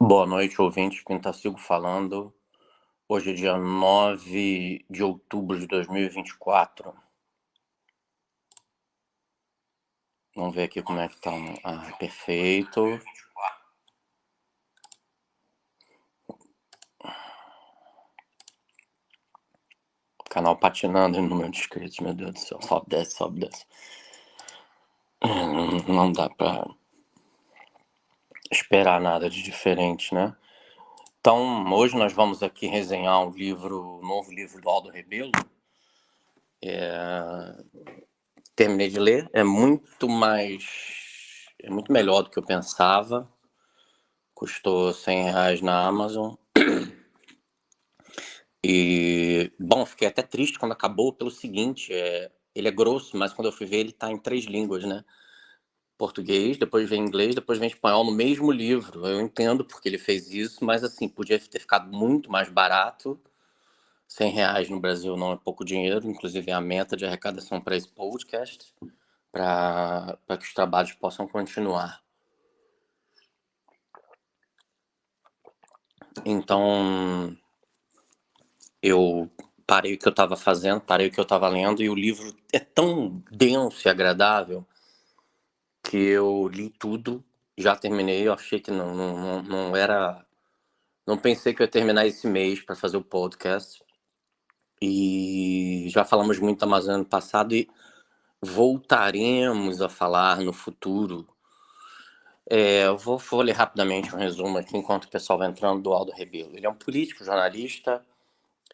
Boa noite, ouvintes. Pintacilgo falando. Hoje é dia 9 de outubro de 2024. Vamos ver aqui como é que tá. Perfeito. Canal patinando em número de inscritos, meu Deus do céu. Sobe, desce, sobe, desce. Não dá pra esperar nada de diferente, né? Então, hoje nós vamos aqui resenhar um novo livro do Aldo Rebelo. Terminei de ler, é muito melhor do que eu pensava. Custou R$100 na Amazon. E, bom, fiquei até triste quando acabou pelo seguinte, ele é grosso, mas quando eu fui ver ele tá em 3 línguas, né? Português, depois vem inglês, depois vem espanhol no mesmo livro. Eu entendo porque ele fez isso, mas assim, podia ter ficado muito mais barato. R$100 no Brasil não é pouco dinheiro, inclusive é a meta de arrecadação para esse podcast, para que os trabalhos possam continuar. Então, eu parei o que eu estava fazendo, parei o que eu estava lendo, e o livro é tão denso e agradável que eu li tudo, já terminei. Eu achei que não era. Não pensei que eu ia terminar esse mês para fazer o podcast. E já falamos muito da Amazônia no passado e voltaremos a falar no futuro. Eu vou ler rapidamente um resumo aqui enquanto o pessoal vai entrando, do Aldo Rebelo. Ele é um político, jornalista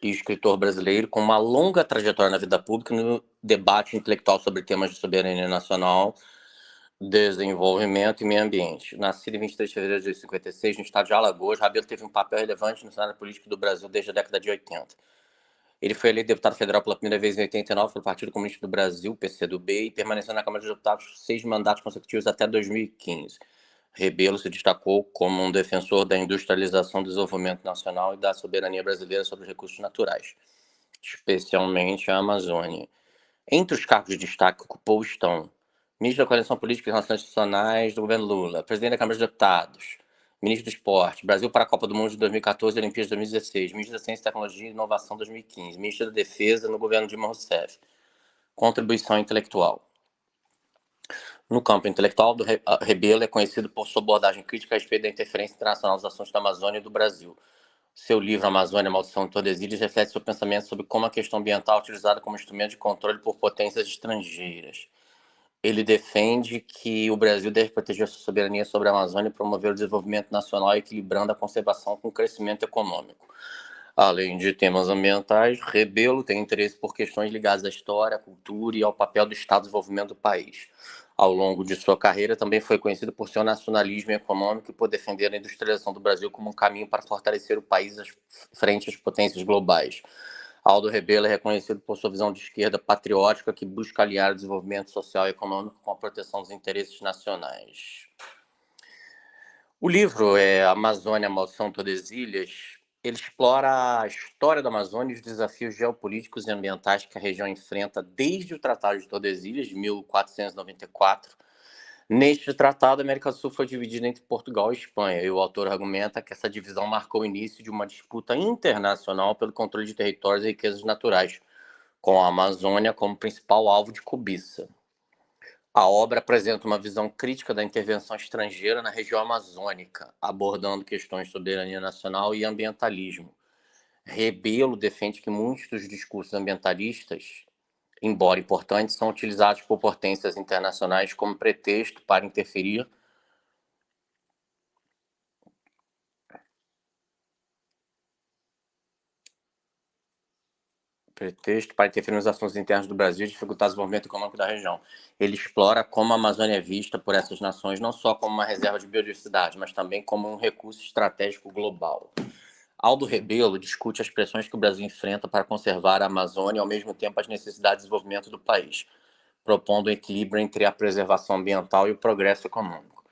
e escritor brasileiro com uma longa trajetória na vida pública no debate intelectual sobre temas de soberania nacional, desenvolvimento e meio ambiente. Nascido em 23 de fevereiro de 1956, no estado de Alagoas, Rabelo teve um papel relevante no cenário político do Brasil desde a década de 80. Ele foi eleito deputado federal pela primeira vez em 89 pelo Partido Comunista do Brasil, PCdoB, e permaneceu na Câmara dos Deputados 6 mandatos consecutivos até 2015. Rebelo se destacou como um defensor da industrialização do desenvolvimento nacional e da soberania brasileira sobre os recursos naturais, especialmente a Amazônia. Entre os cargos de destaque que ocupou estão ministro da Coordenação Política e Relações Institucionais do governo Lula, presidente da Câmara dos Deputados, ministro do Esporte, Brasil para a Copa do Mundo de 2014 e Olimpíadas de 2016, ministro da Ciência, Tecnologia e Inovação 2015, ministro da Defesa no governo Dilma Rousseff. Contribuição intelectual. No campo intelectual, Rebelo é conhecido por sua abordagem crítica a respeito da interferência internacional nos assuntos da Amazônia e do Brasil. Seu livro Amazônia, Maldição de Tordesilhas reflete seu pensamento sobre como a questão ambiental é utilizada como instrumento de controle por potências estrangeiras. Ele defende que o Brasil deve proteger sua soberania sobre a Amazônia e promover o desenvolvimento nacional, equilibrando a conservação com o crescimento econômico. Além de temas ambientais, Rebelo tem interesse por questões ligadas à história, à cultura e ao papel do Estado no desenvolvimento do país. Ao longo de sua carreira, também foi conhecido por seu nacionalismo econômico e por defender a industrialização do Brasil como um caminho para fortalecer o país frente às potências globais. Aldo Rebelo é reconhecido por sua visão de esquerda patriótica que busca aliar o desenvolvimento social e econômico com a proteção dos interesses nacionais. O livro Amazônia, Maldição de Tordesilhas, ele explora a história da Amazônia e os desafios geopolíticos e ambientais que a região enfrenta desde o Tratado de Tordesilhas, de 1494. Neste tratado, a América do Sul foi dividida entre Portugal e Espanha, e o autor argumenta que essa divisão marcou o início de uma disputa internacional pelo controle de territórios e riquezas naturais, com a Amazônia como principal alvo de cobiça. A obra apresenta uma visão crítica da intervenção estrangeira na região amazônica, abordando questões de soberania nacional e ambientalismo. Rebelo defende que muitos dos discursos ambientalistas, embora importantes, são utilizados por potências internacionais como pretexto para interferir nos assuntos internos do Brasil e dificultar o desenvolvimento econômico da região. Ele explora como a Amazônia é vista por essas nações não só como uma reserva de biodiversidade, mas também como um recurso estratégico global. Aldo Rebelo discute as pressões que o Brasil enfrenta para conservar a Amazônia e, ao mesmo tempo, as necessidades de desenvolvimento do país, propondo um equilíbrio entre a preservação ambiental e o progresso econômico.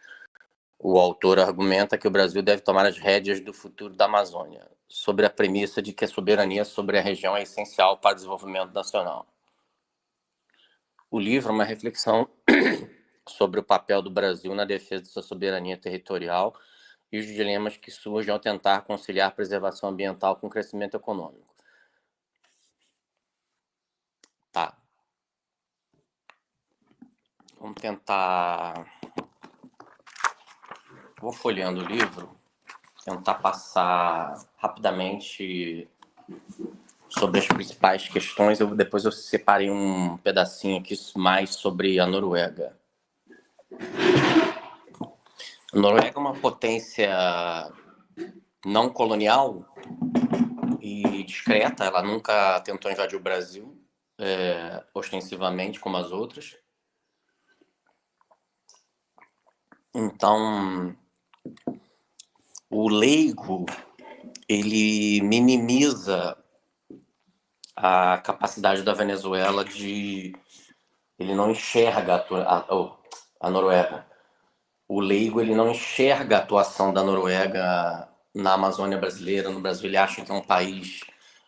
O autor argumenta que o Brasil deve tomar as rédeas do futuro da Amazônia, sobre a premissa de que a soberania sobre a região é essencial para o desenvolvimento nacional. O livro é uma reflexão sobre o papel do Brasil na defesa de sua soberania territorial e os dilemas que surgem ao tentar conciliar preservação ambiental com crescimento econômico. Tá. Vamos tentar... Vou folheando o livro, tentar passar rapidamente sobre as principais questões. Depois eu separei um pedacinho aqui mais sobre a Noruega. A Noruega é uma potência não colonial e discreta. Ela nunca tentou invadir o Brasil, ostensivamente, como as outras. Então, o leigo, ele minimiza a capacidade da Venezuela de... Ele não enxerga a Noruega. O leigo, ele não enxerga a atuação da Noruega na Amazônia brasileira. No Brasil, ele acha que é um país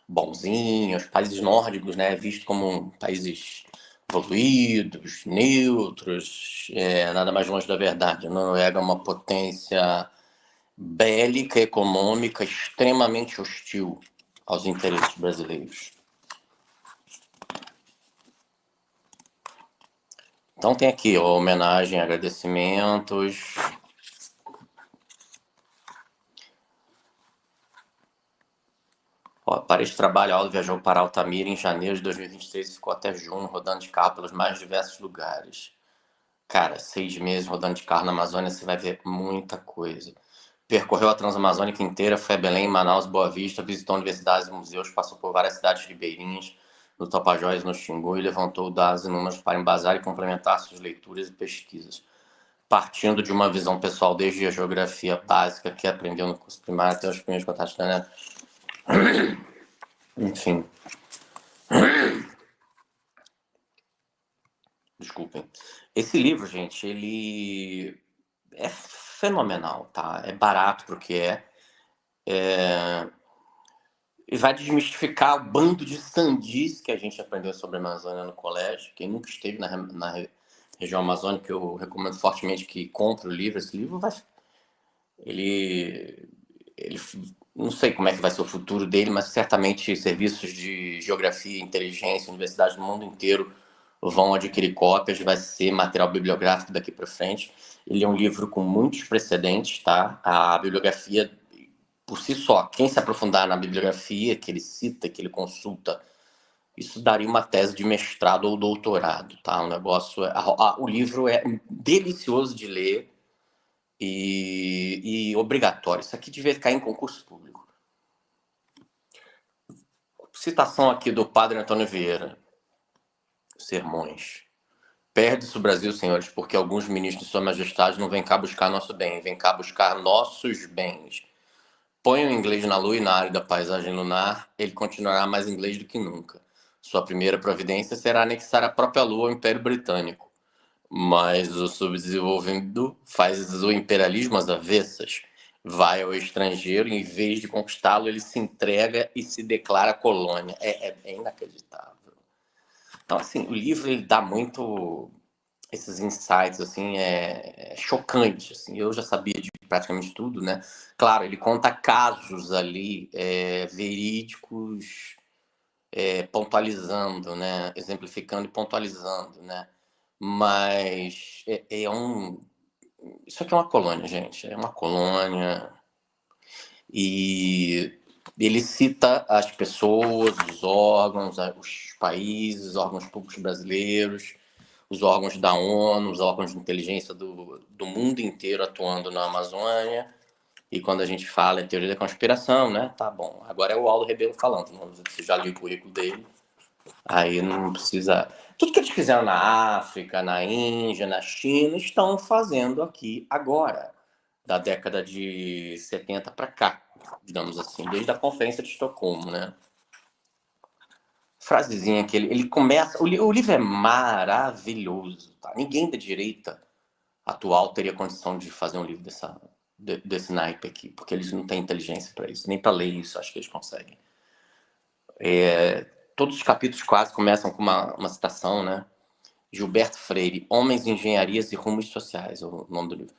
bonzinho. Os países nórdicos, né, visto como países evoluídos, neutros, nada mais longe da verdade. A Noruega é uma potência bélica, econômica, extremamente hostil aos interesses brasileiros. Então tem aqui homenagem, agradecimentos. Para este trabalho, Aldo viajou para Altamira em janeiro de 2023 e ficou até junho rodando de carro pelos mais diversos lugares. Cara, 6 meses rodando de carro na Amazônia, você vai ver muita coisa. Percorreu a Transamazônica inteira, foi a Belém, Manaus, Boa Vista, visitou universidades e museus, passou por várias cidades ribeirinhas, no Tapajós, no Xingu, e levantou dados e números para embasar e complementar suas leituras e pesquisas. Partindo de uma visão pessoal desde a geografia básica que aprendeu no curso primário até os primeiros contatos da net. Enfim. Desculpem. Esse livro, gente, ele é fenomenal, tá? É barato porque e vai desmistificar o bando de sandis que a gente aprendeu sobre a Amazônia no colégio. Quem nunca esteve na região amazônica, eu recomendo fortemente que compre o livro. Esse livro vai... Ele não sei como é que vai ser o futuro dele, mas certamente serviços de geografia, inteligência, universidades do mundo inteiro vão adquirir cópias, vai ser material bibliográfico daqui para frente. Ele é um livro com muitos precedentes, tá? A bibliografia, por si só, quem se aprofundar na bibliografia que ele cita, que ele consulta, isso daria uma tese de mestrado ou doutorado, tá? O negócio o livro é delicioso de ler e obrigatório. Isso aqui devia cair em concurso público. Citação aqui do Padre Antônio Vieira. Sermões. Perde-se o Brasil, senhores, porque alguns ministros de Sua Majestade não vêm cá buscar nosso bem, vêm cá buscar nossos bens. Põe o inglês na lua e na árida paisagem lunar, ele continuará mais inglês do que nunca. Sua primeira providência será anexar a própria lua ao Império Britânico. Mas o subdesenvolvido faz o imperialismo às avessas. Vai ao estrangeiro, em vez de conquistá-lo, ele se entrega e se declara colônia. É inacreditável. Então, assim, o livro ele dá muito esses insights, assim, chocante. Assim. Eu já sabia de praticamente tudo, né? Claro, ele conta casos ali verídicos, pontualizando, né? Exemplificando e pontualizando, né? Mas isso aqui é uma colônia, gente. É uma colônia. E ele cita as pessoas, os órgãos, os países, os órgãos públicos brasileiros, os órgãos da ONU, os órgãos de inteligência do mundo inteiro atuando na Amazônia. E quando a gente fala em teoria da conspiração, né? Tá bom. Agora é o Aldo Rebelo falando. Você já leu o currículo dele. Aí não precisa... Tudo que eles fizeram na África, na Índia, na China, estão fazendo aqui agora. Da década de 70 para cá, digamos assim. Desde a Conferência de Estocolmo, né? Frasezinha que ele começa... O livro é maravilhoso, tá? Ninguém da direita atual teria condição de fazer um livro desse naipe aqui, porque eles não têm inteligência para isso, nem para ler isso, acho que eles conseguem. Todos os capítulos quase começam com uma citação, né? Gilberto Freire, Homens, Engenharias e Rumos Sociais, é o nome do livro.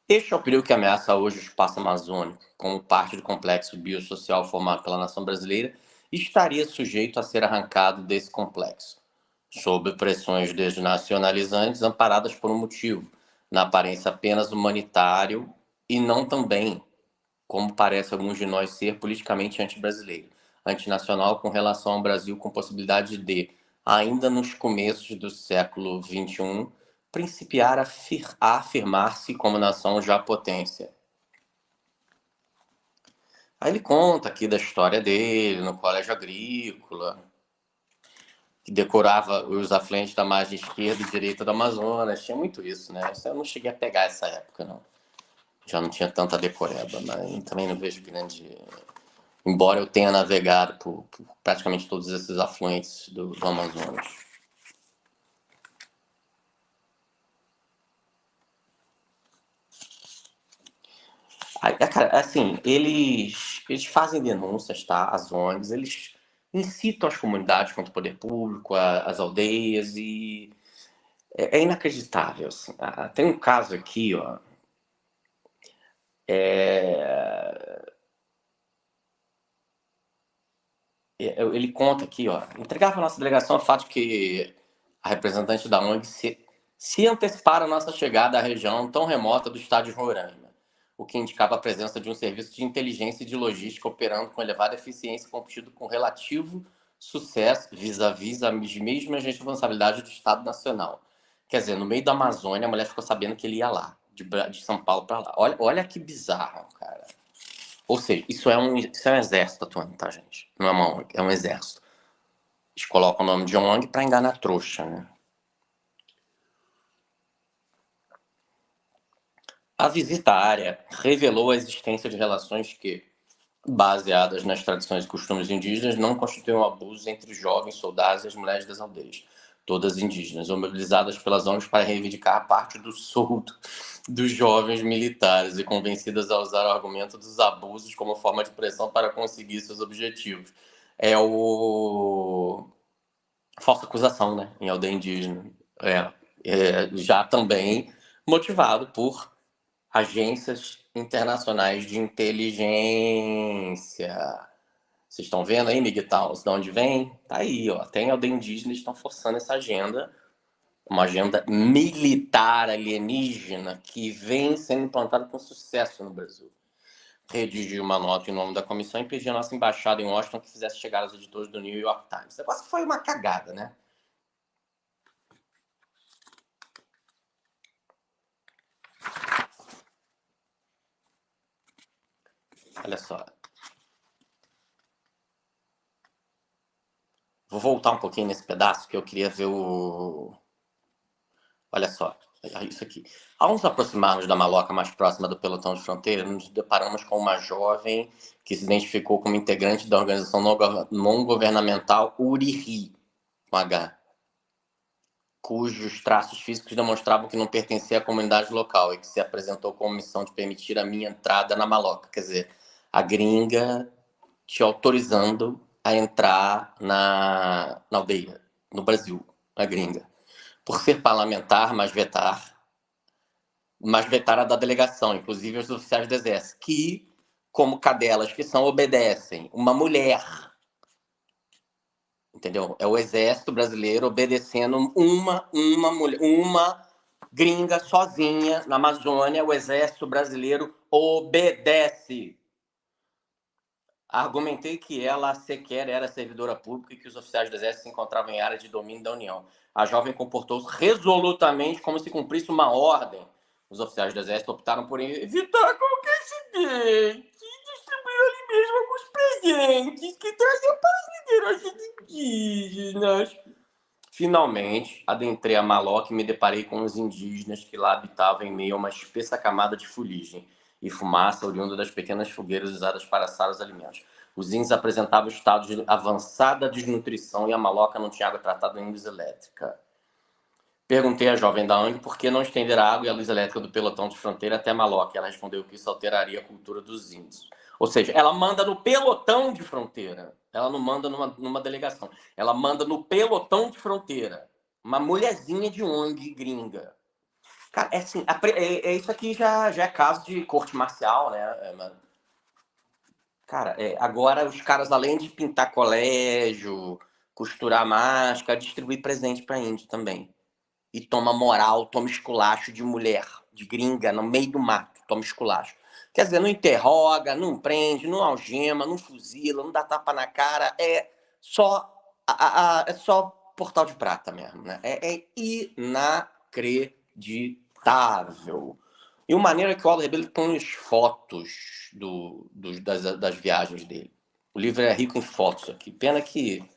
Este é o perigo que ameaça hoje o espaço amazônico, como parte do complexo biosocial formado pela nação brasileira, e estaria sujeito a ser arrancado desse complexo, sob pressões desnacionalizantes amparadas por um motivo, na aparência apenas humanitário e não também, como parece alguns de nós ser, politicamente anti-brasileiro, antinacional com relação ao Brasil, com possibilidade de, ainda nos começos do século XXI, principiar a afirmar-se como nação já potência. Aí ele conta aqui da história dele no colégio agrícola, que decorava os afluentes da margem esquerda e direita do Amazonas. Tinha muito isso, né? Isso eu não cheguei a pegar essa época, não. Já não tinha tanta decoreba, mas também não vejo grande. Embora eu tenha navegado por praticamente todos esses afluentes do Amazonas. Cara, assim, eles fazem denúncias, tá? As ONGs, eles incitam as comunidades contra o poder público, as aldeias, e é inacreditável. Assim. Tem um caso aqui, ó. Ele conta aqui, ó. Entregava a nossa delegação o fato de que a representante da ONG se antecipara a nossa chegada à região tão remota do estado de Roraima, o que indicava a presença de um serviço de inteligência e de logística operando com elevada eficiência, competido com relativo sucesso vis-à-vis as mesmas responsabilidades do Estado Nacional. Quer dizer, no meio da Amazônia, a mulher ficou sabendo que ele ia lá, de São Paulo para lá. Olha que bizarro, cara. Ou seja, isso é um exército atuando, tá, gente? Não é uma ONG, é um exército. Eles colocam o nome de ONG para enganar a trouxa, né? A visita à área revelou a existência de relações que, baseadas nas tradições e costumes indígenas, não constituem um abuso entre os jovens soldados e as mulheres das aldeias, todas indígenas, ou mobilizadas pelas ONGs para reivindicar a parte do soldo dos jovens militares e convencidas a usar o argumento dos abusos como forma de pressão para conseguir seus objetivos. É o falsa acusação, né, em aldeia indígena. Já também motivado por agências internacionais de inteligência. Vocês estão vendo aí, Miguel, de onde vem? Tá aí, ó. Tem aldeia indígena, eles estão forçando essa agenda, uma agenda militar alienígena que vem sendo implantada com sucesso no Brasil. Redigi uma nota em nome da comissão e pedi a nossa embaixada em Washington que fizesse chegar aos editores do New York Times. O negócio foi uma cagada, né? Olha só. Vou voltar um pouquinho nesse pedaço que eu queria ver o. Olha só, isso aqui. Ao nos aproximarmos da maloca mais próxima do pelotão de fronteira, nos deparamos com uma jovem que se identificou como integrante da organização não-governamental Uriri, com H, cujos traços físicos demonstravam que não pertencia à comunidade local e que se apresentou com missão de permitir a minha entrada na maloca. Quer dizer, a gringa te autorizando a entrar na aldeia, no Brasil, a gringa. Por ser parlamentar, mas vetar a da delegação, inclusive os oficiais do Exército, que, como cadelas que são, obedecem. Uma mulher, entendeu? É o Exército brasileiro obedecendo uma mulher, uma gringa sozinha na Amazônia, o Exército brasileiro obedece. Argumentei que ela sequer era servidora pública e que os oficiais do Exército se encontravam em área de domínio da União. A jovem comportou-se resolutamente como se cumprisse uma ordem. Os oficiais do Exército optaram por evitar qualquer incidente e distribuir ali mesmo alguns presentes que traziam para as lideranças indígenas. Finalmente, adentrei a maloca e me deparei com os indígenas que lá habitavam em meio a uma espessa camada de fuligem e fumaça oriunda das pequenas fogueiras usadas para assar os alimentos. Os índios apresentavam estado de avançada desnutrição e a maloca não tinha água tratada nem luz elétrica. Perguntei à jovem da ONG por que não estender a água e a luz elétrica do pelotão de fronteira até a maloca. Ela respondeu que isso alteraria a cultura dos índios. Ou seja, ela manda no pelotão de fronteira. Ela não manda numa delegação. Ela manda no pelotão de fronteira. Uma mulherzinha de ONG gringa. Cara, é assim, isso aqui já é caso de corte marcial, né? Cara, agora os caras, além de pintar colégio, costurar máscara, distribuir presente pra índio também. E toma moral, toma esculacho de mulher, de gringa, no meio do mato, toma esculacho. Quer dizer, não interroga, não prende, não algema, não fuzila, não dá tapa na cara, é só, é só portal de prata mesmo, né? É inacreditável. E o maneiro é que o Aldo Rebelo põe as fotos das viagens dele. O livro é rico em fotos aqui. Pena que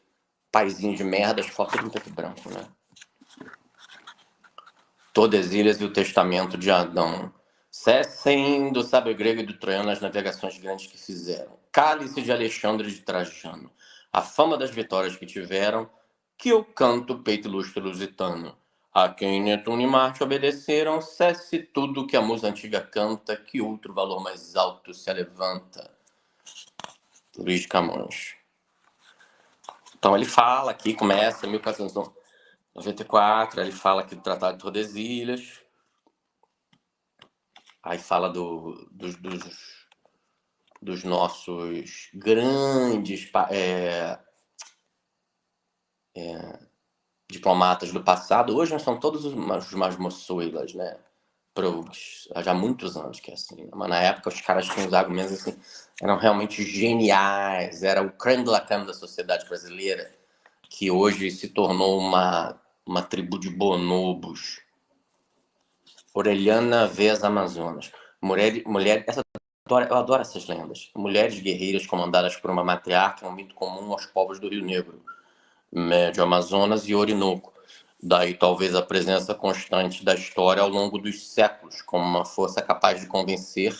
paizinho de merda, as fotos tudo em preto e branco, né? Tordesilhas e o Testamento de Adão. Cessem do sábio grego e do troiano as navegações grandes que fizeram. Cálice de Alexandre de Trajano. A fama das vitórias que tiveram, que eu canto peito ilustre lusitano. A quem Netuno e Marte obedeceram, cesse tudo que a musa antiga canta, que outro valor mais alto se levanta. Luiz Camões. Então ele fala aqui, começa em 1494, ele fala aqui do Tratado de Tordesilhas. Aí fala dos nossos grandes diplomatas do passado. Hoje não são todos os moçoilas, né? Já há muitos anos que é assim. Mas na época os caras tinham os argumentos assim, eram realmente geniais. Era o creme de la creme da sociedade brasileira, que hoje se tornou uma tribo de bonobos. Orelhana vê as Amazonas. Eu adoro essas lendas. Mulheres guerreiras comandadas por uma matriarca é um mito comum aos povos do Rio Negro, Médio Amazonas e Orinoco. Daí talvez a presença constante da história ao longo dos séculos, como uma força capaz de convencer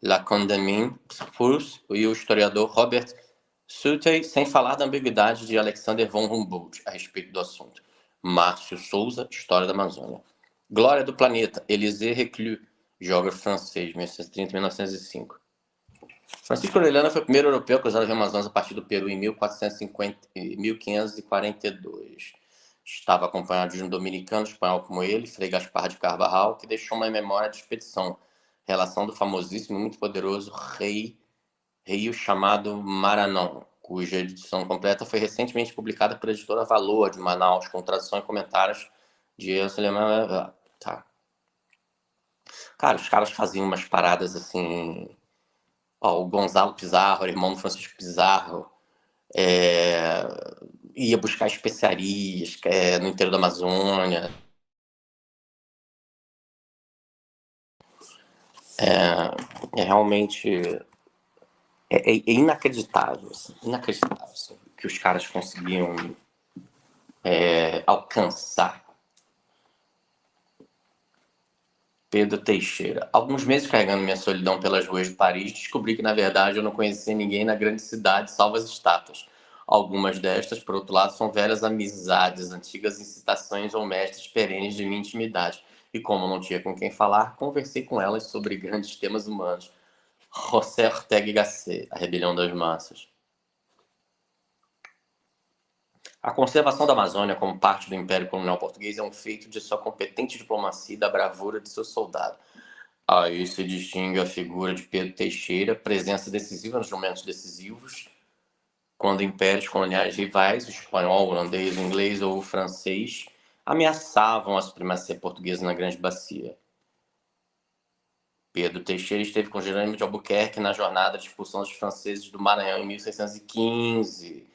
Lacandamin Spurs e o historiador Robert Southey, sem falar da ambiguidade de Alexander von Humboldt a respeito do assunto. Márcio Souza, História da Amazônia. Glória do Planeta, Élisée Reclus, geógrafo francês, 1930-1905. Francisco Orellana foi o primeiro europeu a cruzar o Rio Amazonas a partir do Peru em 1542. Estava acompanhado de um dominicano espanhol como ele, Frei Gaspar de Carvajal, que deixou uma memória de expedição, relação do famosíssimo e muito poderoso rio chamado Maranon, cuja edição completa foi recentemente publicada pela editora Valor, de Manaus, com tradução e comentários de Tá. Cara, os caras faziam umas paradas assim. Ó, o Gonzalo Pizarro, irmão do Francisco Pizarro, ia buscar especiarias no interior da Amazônia. Realmente inacreditável, assim, inacreditável assim, que os caras conseguiam alcançar. Pedro Teixeira. Alguns meses carregando minha solidão pelas ruas de Paris, descobri que, na verdade, eu não conhecia ninguém na grande cidade, salvo as estátuas. Algumas destas, por outro lado, são velhas amizades, antigas incitações ou mestres perenes de minha intimidade. E como não tinha com quem falar, conversei com elas sobre grandes temas humanos. José Ortega y Gasset, A Rebelião das Massas. A conservação da Amazônia como parte do Império Colonial Português é um feito de sua competente diplomacia e da bravura de seus soldados. Aí se distingue a figura de Pedro Teixeira, presença decisiva nos momentos decisivos, quando impérios coloniais rivais, o espanhol, o holandês, o inglês ou o francês, ameaçavam a supremacia portuguesa na Grande Bacia. Pedro Teixeira esteve com Jerônimo de Albuquerque na jornada de expulsão dos franceses do Maranhão em 1615.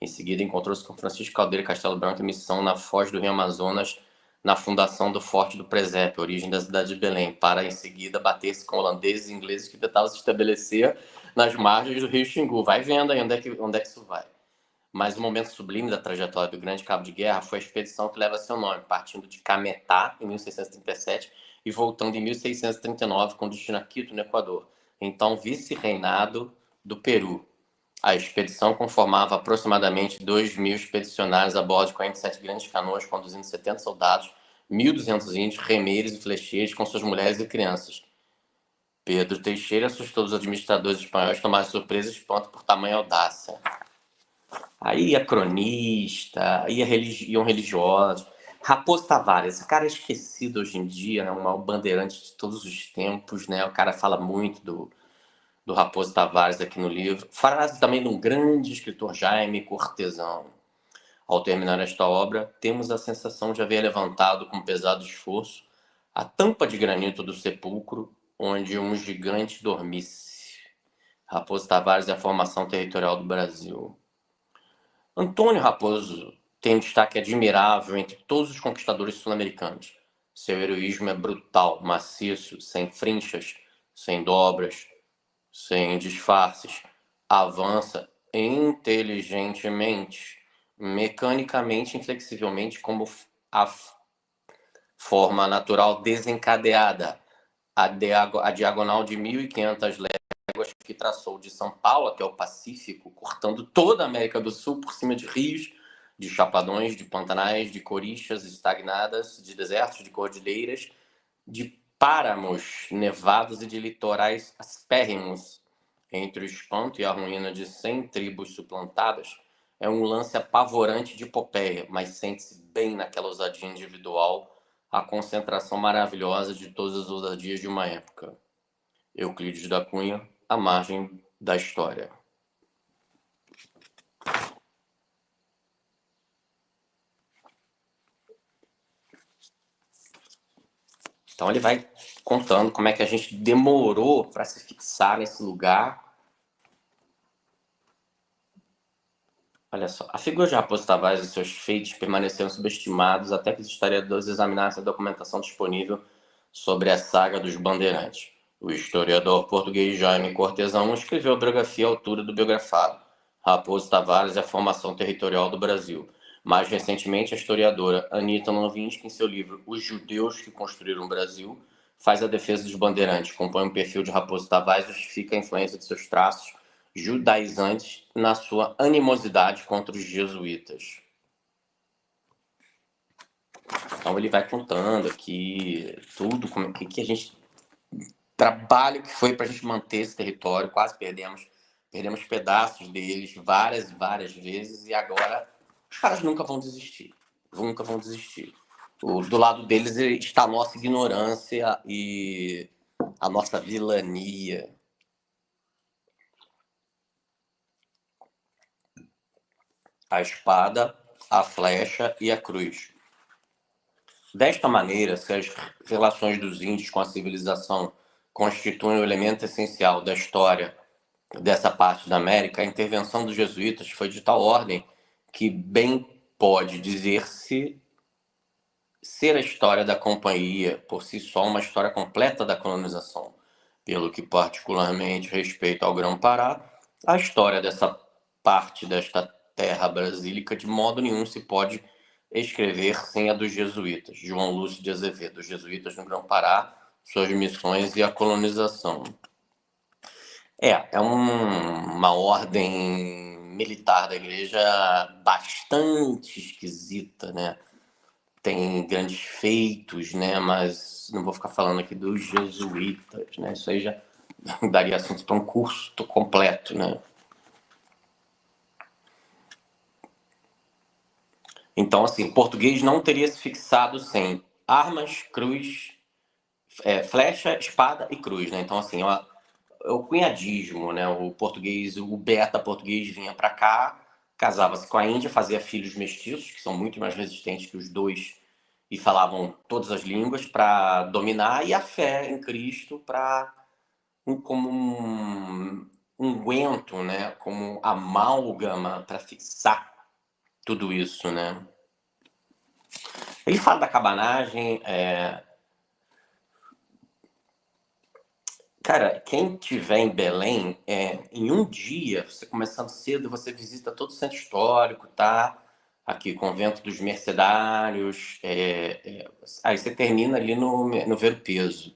Em seguida, encontrou-se com Francisco Caldeira Castelo Branco em missão na foz do Rio Amazonas, na fundação do Forte do Presépio, origem da cidade de Belém, para em seguida bater-se com holandeses e ingleses que tentavam se estabelecer nas margens do Rio Xingu. Vai vendo aí onde é que isso vai. Mas o momento sublime da trajetória do Grande Cabo de Guerra foi a expedição que leva seu nome, partindo de Cametá, em 1637, e voltando em 1639, com destino a Quito, no Equador, então vice-reinado do Peru. A expedição conformava aproximadamente 2.000 expedicionários a bordo de 47 grandes canoas, conduzindo 70 soldados, 1.200 índios, remeiros e flecheiros, com suas mulheres e crianças. Pedro Teixeira assustou os administradores espanhóis, tomaram surpresa e espanto por tamanha audácia. Aí ia cronista, iam religiosos. Raposo Tavares, esse cara é esquecido hoje em dia, né? O maior bandeirante de todos os tempos, né? O cara fala muito do Raposo Tavares aqui no livro. Frase também de um grande escritor, Jaime Cortesão. Ao terminar esta obra, temos a sensação de haver levantado com pesado esforço a tampa de granito do sepulcro onde um gigante dormisse. Raposo Tavares é a formação territorial do Brasil. Antônio Raposo tem um destaque admirável entre todos os conquistadores sul-americanos. Seu heroísmo é brutal, maciço, sem frinchas, sem dobras, sem disfarces. Avança inteligentemente, mecanicamente, inflexivelmente, como a forma natural desencadeada, a diagonal de 1.500 léguas que traçou de São Paulo até o Pacífico, cortando toda a América do Sul por cima de rios, de chapadões, de pantanais, de corichas estagnadas, de desertos, de cordilheiras, de páramos nevados e de litorais aspérrimos. Entre o espanto e a ruína de 100 tribos suplantadas, é um lance apavorante de epopeia, mas sente-se bem naquela ousadia individual, a concentração maravilhosa de todas as ousadias de uma época. Euclides da Cunha, A Margem da História. Então ele vai contando como é que a gente demorou para se fixar nesse lugar. Olha só, a figura de Raposo Tavares e seus feitos permaneceram subestimados até que os historiadores examinassem a documentação disponível sobre a saga dos Bandeirantes. O historiador português Jaime Cortesão escreveu a biografia à altura do biografado. Raposo Tavares e a formação territorial do Brasil. Mais recentemente, a historiadora Anita Novinsky, em seu livro Os Judeus que Construíram o Brasil, faz a defesa dos bandeirantes, compõe um perfil de Raposo Tavares e justifica a influência de seus traços judaizantes na sua animosidade contra os jesuítas. Então ele vai contando aqui tudo, como que a gente trabalho que foi para a gente manter esse território, quase perdemos pedaços deles várias vezes e agora os caras nunca vão desistir, do lado deles está a nossa ignorância e a nossa vilania. A espada, a flecha e a cruz. Desta maneira, se as relações dos índios com a civilização constituem um elemento essencial da história dessa parte da América, a intervenção dos jesuítas foi de tal ordem que bem pode dizer-se ser a história da companhia por si só uma história completa da colonização. Pelo que particularmente respeita ao Grão-Pará, a história dessa parte desta terra brasílica de modo nenhum se pode escrever sem a dos jesuítas. João Lúcio de Azevedo, os jesuítas no Grão-Pará, suas missões e a colonização. É uma ordem militar da igreja bastante esquisita, né? Tem grandes feitos, né? Mas não vou ficar falando aqui dos jesuítas, né? Isso aí já daria assunto para um curso completo, né? Então, assim, o português não teria se fixado sem armas, cruz, flecha, espada e cruz, né? Então, assim, o cunhadismo, né? O português, o beta português vinha para cá, casava-se com a Índia, fazia filhos mestiços, que são muito mais resistentes que os dois e falavam todas as línguas para dominar, e a fé em Cristo para como um unguento, né? Como amálgama para fixar tudo isso, né? Ele fala da cabanagem. Cara, quem tiver em Belém, em um dia, você começando cedo, você visita todo o centro histórico, tá? Aqui, Convento dos Mercedários. Aí você termina ali no Ver o Peso.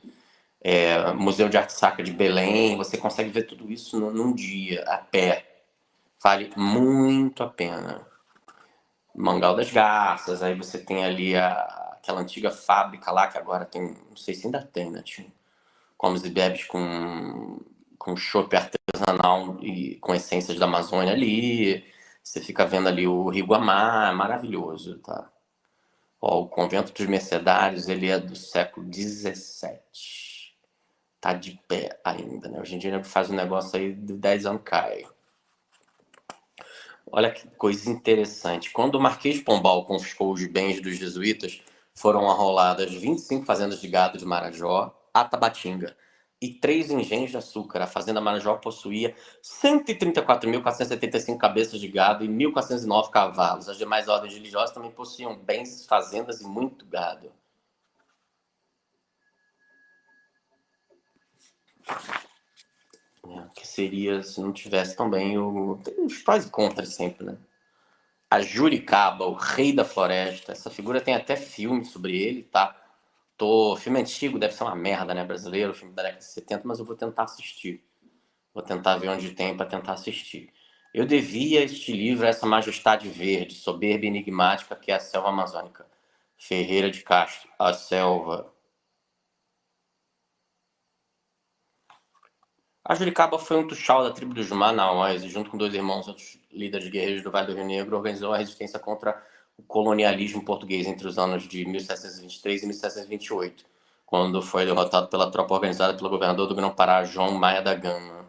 Museu de Arte Sacra de Belém. Você consegue ver tudo isso num dia, a pé. Vale muito a pena. Mangal das Garças, aí você tem ali aquela antiga fábrica lá, que agora tem, não sei se ainda tem, né? Tinha comes e bebes com chopp artesanal e com essências da Amazônia ali. Você fica vendo ali o Rio Guamá, maravilhoso, tá? Ó, o Convento dos Mercedários, ele é do século XVII. Tá de pé ainda, né? Hoje em dia, faz um negócio aí de 10 anos cai. Olha que coisa interessante. Quando o Marquês de Pombal confiscou os bens dos jesuítas, foram arroladas 25 fazendas de gado de Marajó a Tabatinga e 3 engenhos de açúcar. A fazenda Marajó possuía 134.475 cabeças de gado e 1.409 cavalos. As demais ordens religiosas também possuíam bens, fazendas e muito gado. Que seria se não tivesse também tem os prós e contras sempre, né? A Juricaba, o rei da floresta. Essa figura tem até filme sobre ele, tá? Filme antigo, deve ser uma merda, né? Brasileiro, filme da década de 70, mas eu vou tentar assistir. Vou tentar ver onde tem para tentar assistir. Eu devia este livro a essa majestade verde, soberba e enigmática que é a selva amazônica. Ferreira de Castro, a selva. A Juricaba foi um tuxal da tribo dos Manauás e, junto com 2 irmãos, outros líderes guerreiros do Vale do Rio Negro, organizou a resistência contra o colonialismo português entre os anos de 1723 e 1728, quando foi derrotado pela tropa organizada pelo governador do Grão-Pará, João Maia da Gama.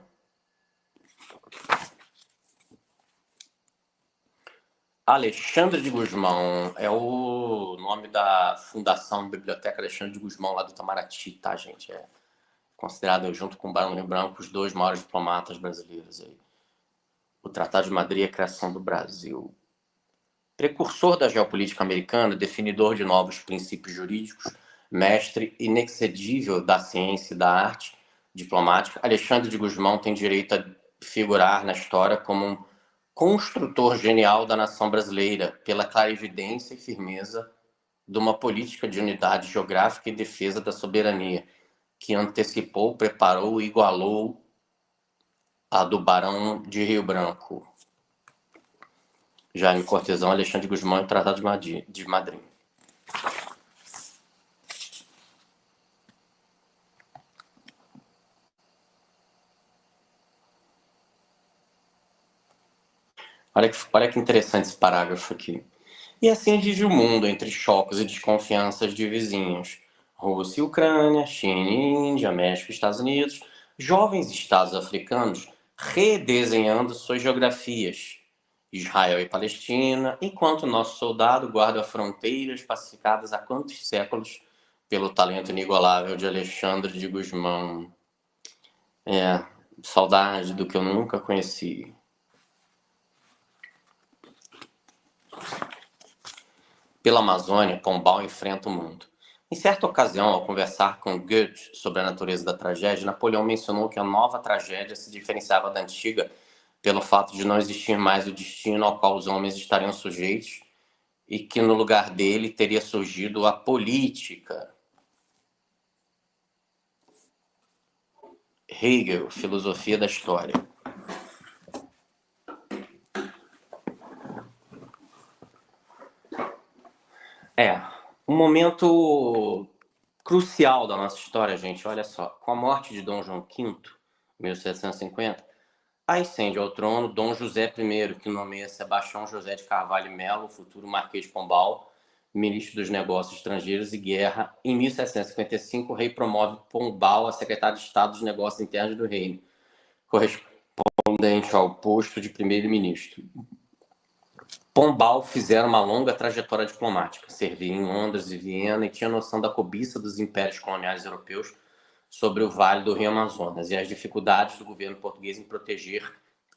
Alexandre de Gusmão é o nome da Fundação Biblioteca Alexandre de Gusmão, lá do Itamaraty, tá, gente? É considerado, junto com o Barão do Rio Branco, os 2 maiores diplomatas brasileiros aí. O Tratado de Madrid e a criação do Brasil. Precursor da geopolítica americana, definidor de novos princípios jurídicos, mestre inexcedível da ciência e da arte diplomática, Alexandre de Gusmão tem direito a figurar na história como um construtor genial da nação brasileira, pela clarividência e firmeza de uma política de unidade geográfica e defesa da soberania, que antecipou, preparou e igualou a do Barão de Rio Branco. Jaime Cortesão, Alexandre de Gusmão e o Tratado de Madrid. Olha que interessante esse parágrafo aqui. E assim vive o mundo, entre choques e desconfianças de vizinhos. Rússia e Ucrânia, China e Índia, México e Estados Unidos, jovens estados africanos redesenhando suas geografias. Israel e Palestina, enquanto nosso soldado guarda fronteiras pacificadas há quantos séculos pelo talento inigualável de Alexandre de Gusmão. Saudade do que eu nunca conheci. Pela Amazônia, Pombal enfrenta o mundo. Em certa ocasião, ao conversar com Goethe sobre a natureza da tragédia, Napoleão mencionou que a nova tragédia se diferenciava da antiga pelo fato de não existir mais o destino ao qual os homens estariam sujeitos e que no lugar dele teria surgido a política. Hegel, Filosofia da História. Um momento crucial da nossa história, gente, olha só. Com a morte de Dom João V, 1750, ascende ao trono Dom José I, que nomeia Sebastião José de Carvalho e Melo, futuro Marquês de Pombal, ministro dos Negócios Estrangeiros e Guerra. Em 1755, o rei promove Pombal a secretário de Estado dos Negócios Internos do reino, correspondente ao posto de primeiro-ministro. Pombal fizeram uma longa trajetória diplomática, serviram em Londres e Viena e tinha noção da cobiça dos impérios coloniais europeus sobre o vale do Rio Amazonas e as dificuldades do governo português em proteger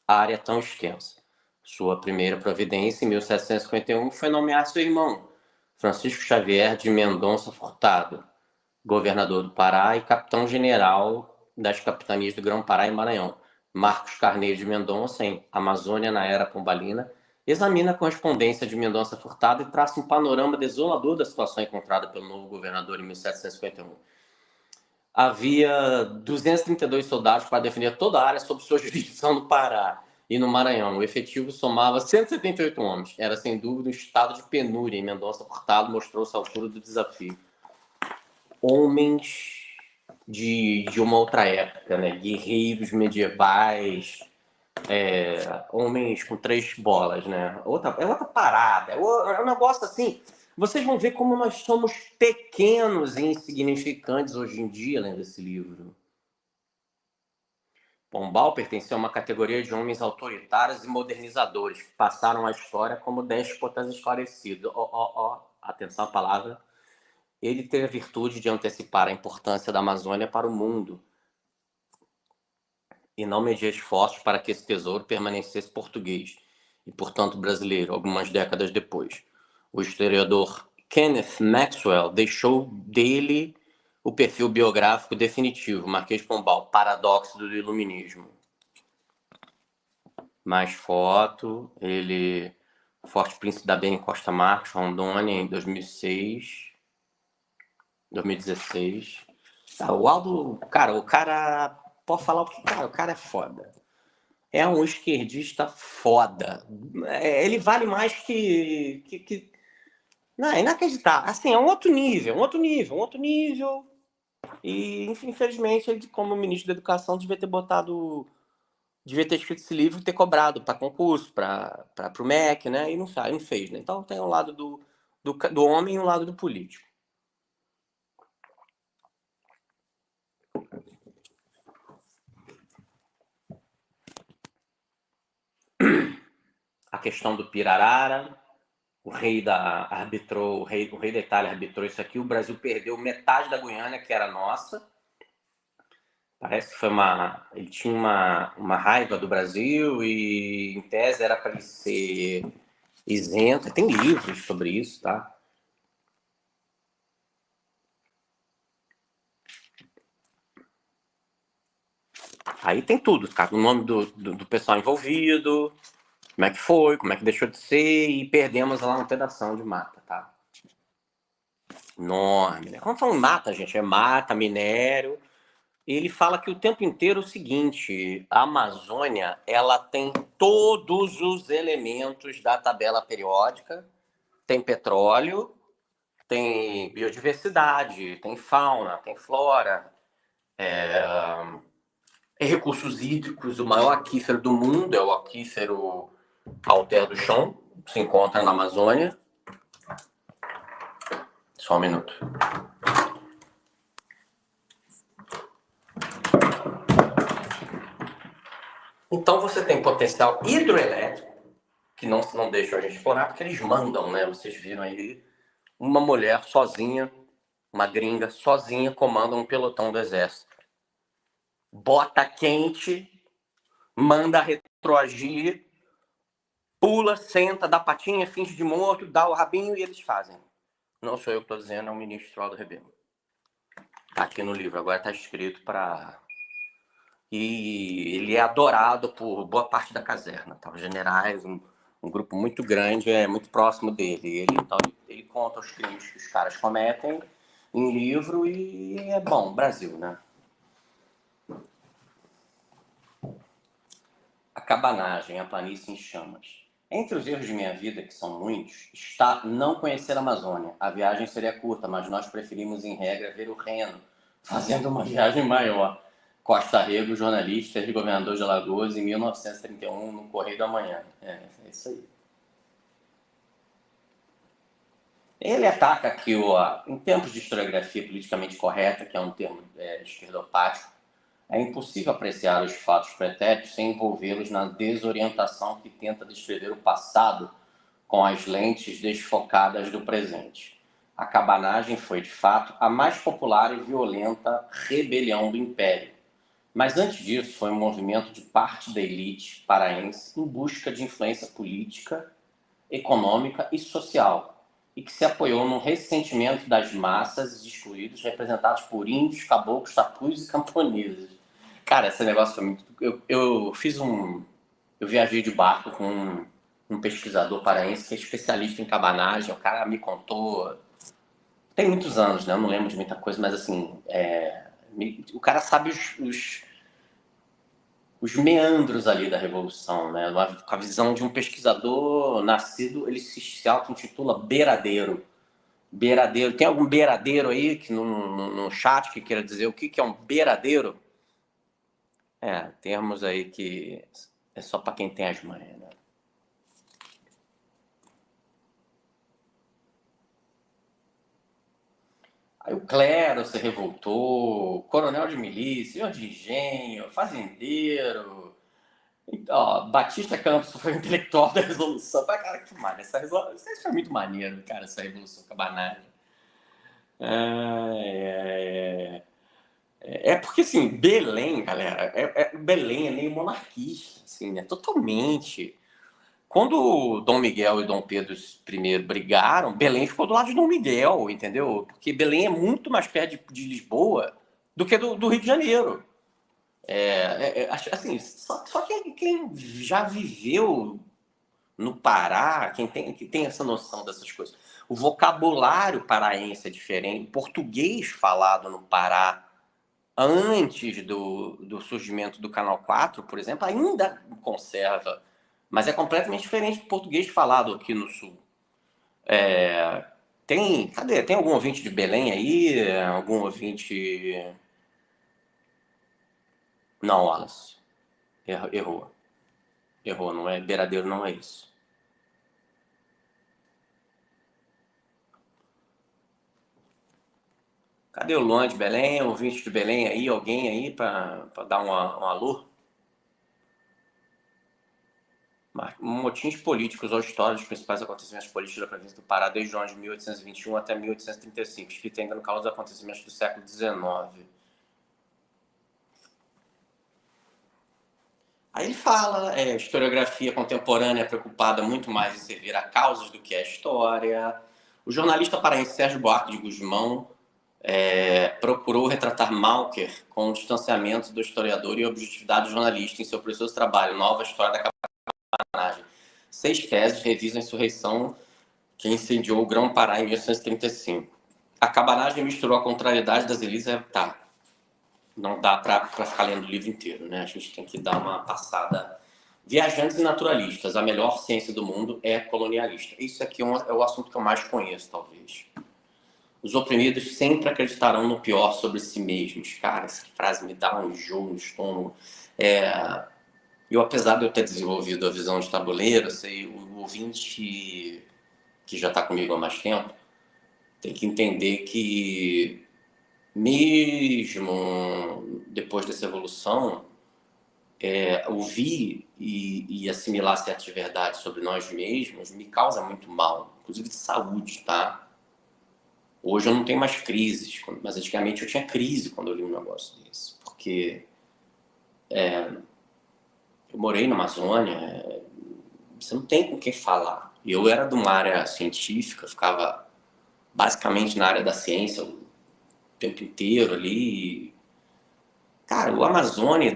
a área tão extensa. Sua primeira providência, em 1751, foi nomear seu irmão, Francisco Xavier de Mendonça Furtado, governador do Pará e capitão-general das capitanias do Grão-Pará e Maranhão. Marcos Carneiro de Mendonça, em Amazônia na Era Pombalina, examina a correspondência de Mendonça Furtado e traça um panorama desolador da situação encontrada pelo novo governador em 1751. Havia 232 soldados para defender toda a área sob sua jurisdição no Pará e no Maranhão. O efetivo somava 178 homens. Era, sem dúvida, um estado de penúria, e Mendonça Furtado mostrou-se à altura do desafio. Homens de uma outra época, né? Guerreiros medievais, homens com 3 bolas, né? Outra parada. É um negócio assim. Vocês vão ver como nós somos pequenos e insignificantes hoje em dia lendo esse livro. Pombal pertencia a uma categoria de homens autoritários e modernizadores que passaram a história como déspotas esclarecidos. Atenção à palavra. Ele teve a virtude de antecipar a importância da Amazônia para o mundo e não medir esforços para que esse tesouro permanecesse português e, portanto, brasileiro, algumas décadas depois. O historiador Kenneth Maxwell deixou dele o perfil biográfico definitivo, Marquês de Pombal, paradoxo do iluminismo. Mais foto, ele... Forte Príncipe da Bem Costa Marques, Rondônia, em 2006, 2016. O Aldo, cara, o cara... Pode falar o que, cara, o cara é foda. É um esquerdista foda. Ele vale mais que... Não, é inacreditável. Assim, é um outro nível, um outro nível, um outro nível. E, infelizmente, ele, como ministro da Educação, devia ter escrito esse livro e ter cobrado para concurso, para o MEC, né? E não fez, né? Então tem um lado do homem e um lado do político. A questão do Pirarara, o rei da Itália arbitrou isso aqui, o Brasil perdeu metade da Guiana, que era nossa. Parece que foi ele tinha uma raiva do Brasil e, em tese, era para ele ser isento. Tem livros sobre isso, tá? Aí tem tudo, cara. O nome do pessoal envolvido, como é que foi, como é que deixou de ser, e perdemos lá uma pedação de mata, tá? Enorme, né? Quando falam mata, gente, é mata, minério. E ele fala que o tempo inteiro é o seguinte: a Amazônia, ela tem todos os elementos da tabela periódica. Tem petróleo, tem biodiversidade, tem fauna, tem flora, recursos hídricos. O maior aquífero do mundo é o aquífero Alter do Chão, que se encontra na Amazônia. Só um minuto. Então você tem potencial hidroelétrico, que não deixam a gente explorar, porque eles mandam, né? Vocês viram aí, uma mulher sozinha, uma gringa sozinha, comanda um pelotão do exército. Bota quente, manda retroagir, pula, senta, dá patinha, finge de morto, dá o rabinho e eles fazem. Não sou eu que estou dizendo, é o ministro Aldo Rebelo. Tá aqui no livro, agora tá escrito para... E ele é adorado por boa parte da caserna, tá? Os generais, um grupo muito grande, é muito próximo dele. Então, ele conta os crimes que os caras cometem em livro e é bom, Brasil, né? A cabanagem, a planície em chamas. Entre os erros de minha vida, que são muitos, está não conhecer a Amazônia. A viagem seria curta, mas nós preferimos, em regra, ver o Reno, fazendo uma viagem maior. Costa Rego, jornalista, ex-governador de Alagoas, em 1931, no Correio da Manhã. É isso aí. Ele ataca aqui, em tempos de historiografia politicamente correta, que é um termo esquerdopático, é impossível apreciar os fatos pretéritos sem envolvê-los na desorientação que tenta descrever o passado com as lentes desfocadas do presente. A cabanagem foi, de fato, a mais popular e violenta rebelião do Império. Mas antes disso, foi um movimento de parte da elite paraense em busca de influência política, econômica e social, e que se apoiou no ressentimento das massas excluídos representados por índios, caboclos, tapus e camponeses. Cara, esse negócio foi muito... Eu viajei de barco com um pesquisador paraense que é especialista em cabanagem. O cara me contou... Tem muitos anos, né? Eu não lembro de muita coisa, mas assim... O cara sabe os meandros ali da Revolução, né? Com a visão de um pesquisador nascido, ele se auto-intitula beiradeiro. Beiradeiro. Tem algum beiradeiro aí que no chat que queira dizer o que é um beiradeiro? Termos aí que é só para quem tem as manhas, né? Aí o clero se revoltou, coronel de milícia, senhor de engenho, fazendeiro. Então, ó, Batista Campos foi o intelectual da Revolução. Cara, que maneiro. Isso foi muito maneiro, cara, essa Revolução Cabanagem. É porque, assim, Belém, galera, Belém é meio monarquista, assim, né? Totalmente. Quando Dom Miguel e Dom Pedro I brigaram, Belém ficou do lado de Dom Miguel, entendeu? Porque Belém é muito mais perto de Lisboa do que do Rio de Janeiro. Assim, só quem já viveu no Pará, que tem essa noção dessas coisas. O vocabulário paraense é diferente. O português falado no Pará antes do surgimento do Canal 4, por exemplo, ainda conserva, mas é completamente diferente do português falado aqui no Sul. Cadê? Tem algum ouvinte de Belém aí? Algum ouvinte... Não, Wallace. Errou. Errou, não é beiradeiro, não é isso. Cadê o Luan de Belém? Ouvinte de Belém aí? Alguém aí para dar um alô? Motins políticos ou história dos principais acontecimentos políticos da província do Pará desde o ano de 1821 até 1835, escrito ainda no caos dos acontecimentos do século XIX. Aí ele fala, historiografia contemporânea preocupada muito mais em servir a causas do que a história. O jornalista paraense Sérgio Buarque de Gusmão procurou retratar Malker com o distanciamento do historiador e a objetividade do jornalista em seu precioso trabalho Nova História da Cabanagem. 6 teses revisam a insurreição que incendiou o Grão-Pará em 1835. A Cabanagem misturou a contrariedade das elites... Tá, não dá para ficar lendo o livro inteiro, né? A gente tem que dar uma passada. Viajantes e naturalistas, a melhor ciência do mundo é colonialista. Isso aqui é o assunto que eu mais conheço, talvez. Os oprimidos sempre acreditarão no pior sobre si mesmos. Cara, essa frase me dá um enjoo no estômago. Eu, apesar de eu ter desenvolvido a visão de tabuleiro, sei, o ouvinte que já está comigo há mais tempo tem que entender que mesmo depois dessa evolução, ouvir e assimilar certas verdades sobre nós mesmos me causa muito mal, inclusive de saúde, tá? Hoje eu não tenho mais crises, mas antigamente eu tinha crise quando eu li um negócio desse, porque eu morei na Amazônia, você não tem com quem falar. Eu era de uma área científica, ficava basicamente na área da ciência o tempo inteiro ali. Cara, o Amazônia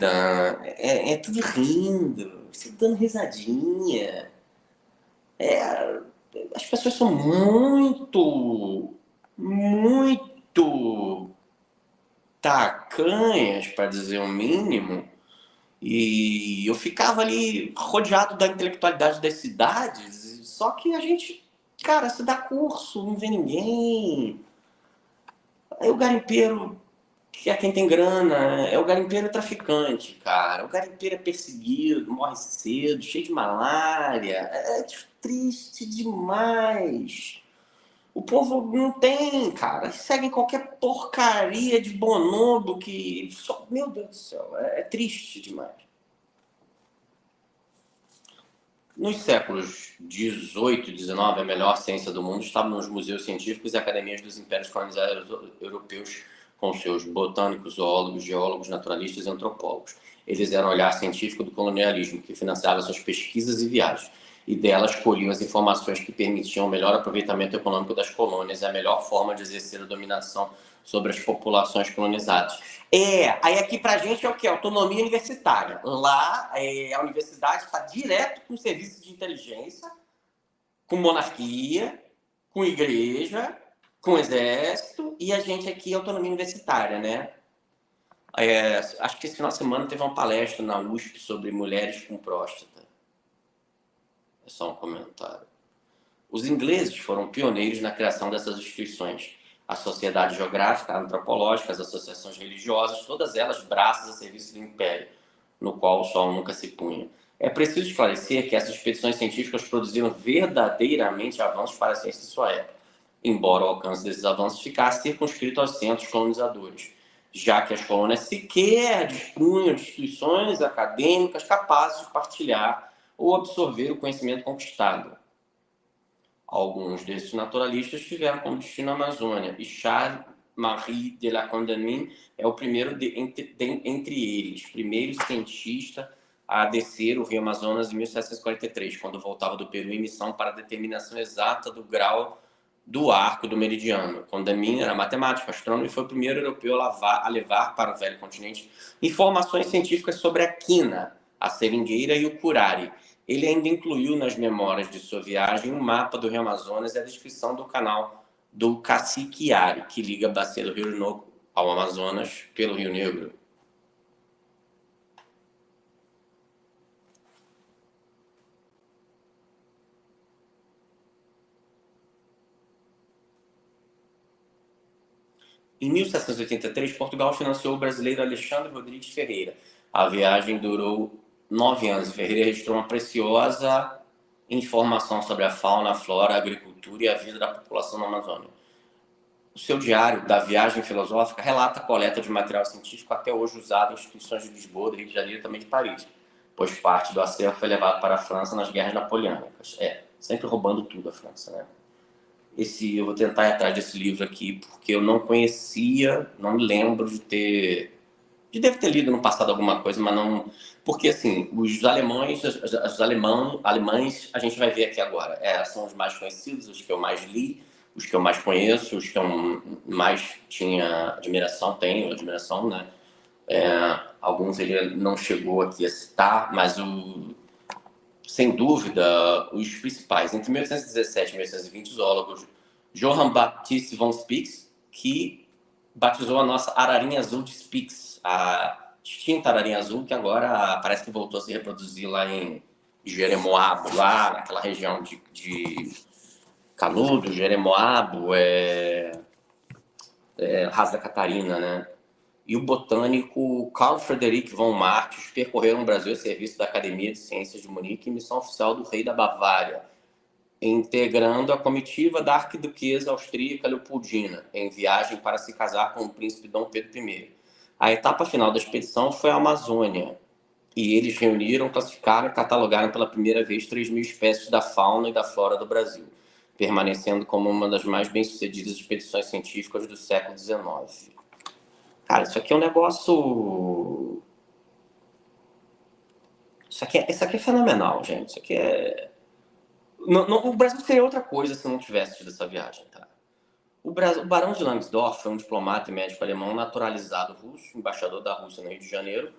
é tudo rindo, você dando risadinha. As pessoas são muito tacanhas, para dizer o mínimo, e eu ficava ali rodeado da intelectualidade das cidades, só que a gente, cara, se dá curso, não vê ninguém. Aí o garimpeiro, que é quem tem grana, o garimpeiro traficante, cara. O garimpeiro é perseguido, morre cedo, cheio de malária. É triste demais. O povo não tem, cara. Seguem qualquer porcaria de bonobo que... Meu Deus do céu, é triste demais. Nos séculos XVIII e XIX, a melhor ciência do mundo estava nos museus científicos e academias dos impérios colonizados europeus, com seus botânicos, zoólogos, geólogos, naturalistas e antropólogos. Eles eram o olhar científico do colonialismo, que financiava suas pesquisas e viagens, e delas colhiam as informações que permitiam o melhor aproveitamento econômico das colônias e a melhor forma de exercer a dominação sobre as populações colonizadas. Aí aqui pra gente é o quê? Autonomia universitária. Lá, a universidade está direto com serviço de inteligência, com monarquia, com igreja, com exército, e a gente aqui é autonomia universitária, né? Acho que esse final de semana teve uma palestra na USP sobre mulheres com próstata. É só um comentário. Os ingleses foram pioneiros na criação dessas instituições. A Sociedade Geográfica, a Antropológica, as associações religiosas, todas elas braços a serviço do Império, no qual o sol nunca se punha. É preciso esclarecer que essas expedições científicas produziram verdadeiramente avanços para a ciência de sua época. embora o alcance desses avanços ficasse circunscrito aos centros colonizadores, já que as colônias sequer dispunham de instituições acadêmicas capazes de partilhar ou absorver o conhecimento conquistado. Alguns desses naturalistas tiveram como destino a Amazônia, e Charles-Marie de la Condamine é o primeiro entre eles, primeiro cientista a descer o rio Amazonas em 1743, quando voltava do Peru em missão para a determinação exata do grau do arco do meridiano. Condamine era matemático, astrônomo e foi o primeiro europeu a levar para o velho continente informações científicas sobre a quina, a seringueira e o curare. Ele ainda incluiu nas memórias de sua viagem um mapa do rio Amazonas e a descrição do canal do Caciquiare, que liga a bacia do Rio Orinoco ao Amazonas pelo Rio Negro. Em 1783, Portugal financiou o brasileiro Alexandre Rodrigues Ferreira. A viagem durou 9 anos. Ferreira registrou uma preciosa informação sobre a fauna, a flora, a agricultura e a vida da população na Amazônia. O seu diário da viagem filosófica relata a coleta de material científico até hoje usado em instituições de Lisboa, do Rio de Janeiro e também de Paris, pois parte do acervo foi levado para a França nas guerras napoleônicas. Sempre roubando tudo a França, né? Eu vou tentar ir atrás desse livro aqui, porque eu não conhecia, não me lembro de deve ter lido no passado alguma coisa, mas não, porque assim, os alemães, alemães, a gente vai ver aqui agora, são os mais conhecidos, os que eu mais li, os que eu mais conheço, os que eu mais tinha admiração, tenho admiração, né? Alguns ele não chegou aqui a citar, mas sem dúvida, os principais. Entre 1817 e 1820, o zoólogo Johann Baptist von Spix, que batizou a nossa ararinha azul de Spix, a extinta ararinha azul, que agora parece que voltou a se reproduzir lá em Jeremoabo, lá naquela região de Canudos, Jeremoabo, Ras da Catarina, né? E o botânico Carl Friedrich von Martius percorreram o Brasil a serviço da Academia de Ciências de Munique em missão oficial do rei da Bavária, integrando a comitiva da arquiduquesa austríaca Leopoldina, em viagem para se casar com o príncipe Dom Pedro I. A etapa final da expedição foi a Amazônia, e eles reuniram, classificaram e catalogaram pela primeira vez 3.000 espécies da fauna e da flora do Brasil, permanecendo como uma das mais bem-sucedidas expedições científicas do século XIX. Cara, isso aqui é um negócio. Isso aqui é fenomenal, gente. Isso aqui é. O Brasil seria outra coisa se não tivesse tido essa viagem, tá? O Barão de Langsdorff foi um diplomata e médico alemão naturalizado russo, embaixador da Rússia no Rio de Janeiro,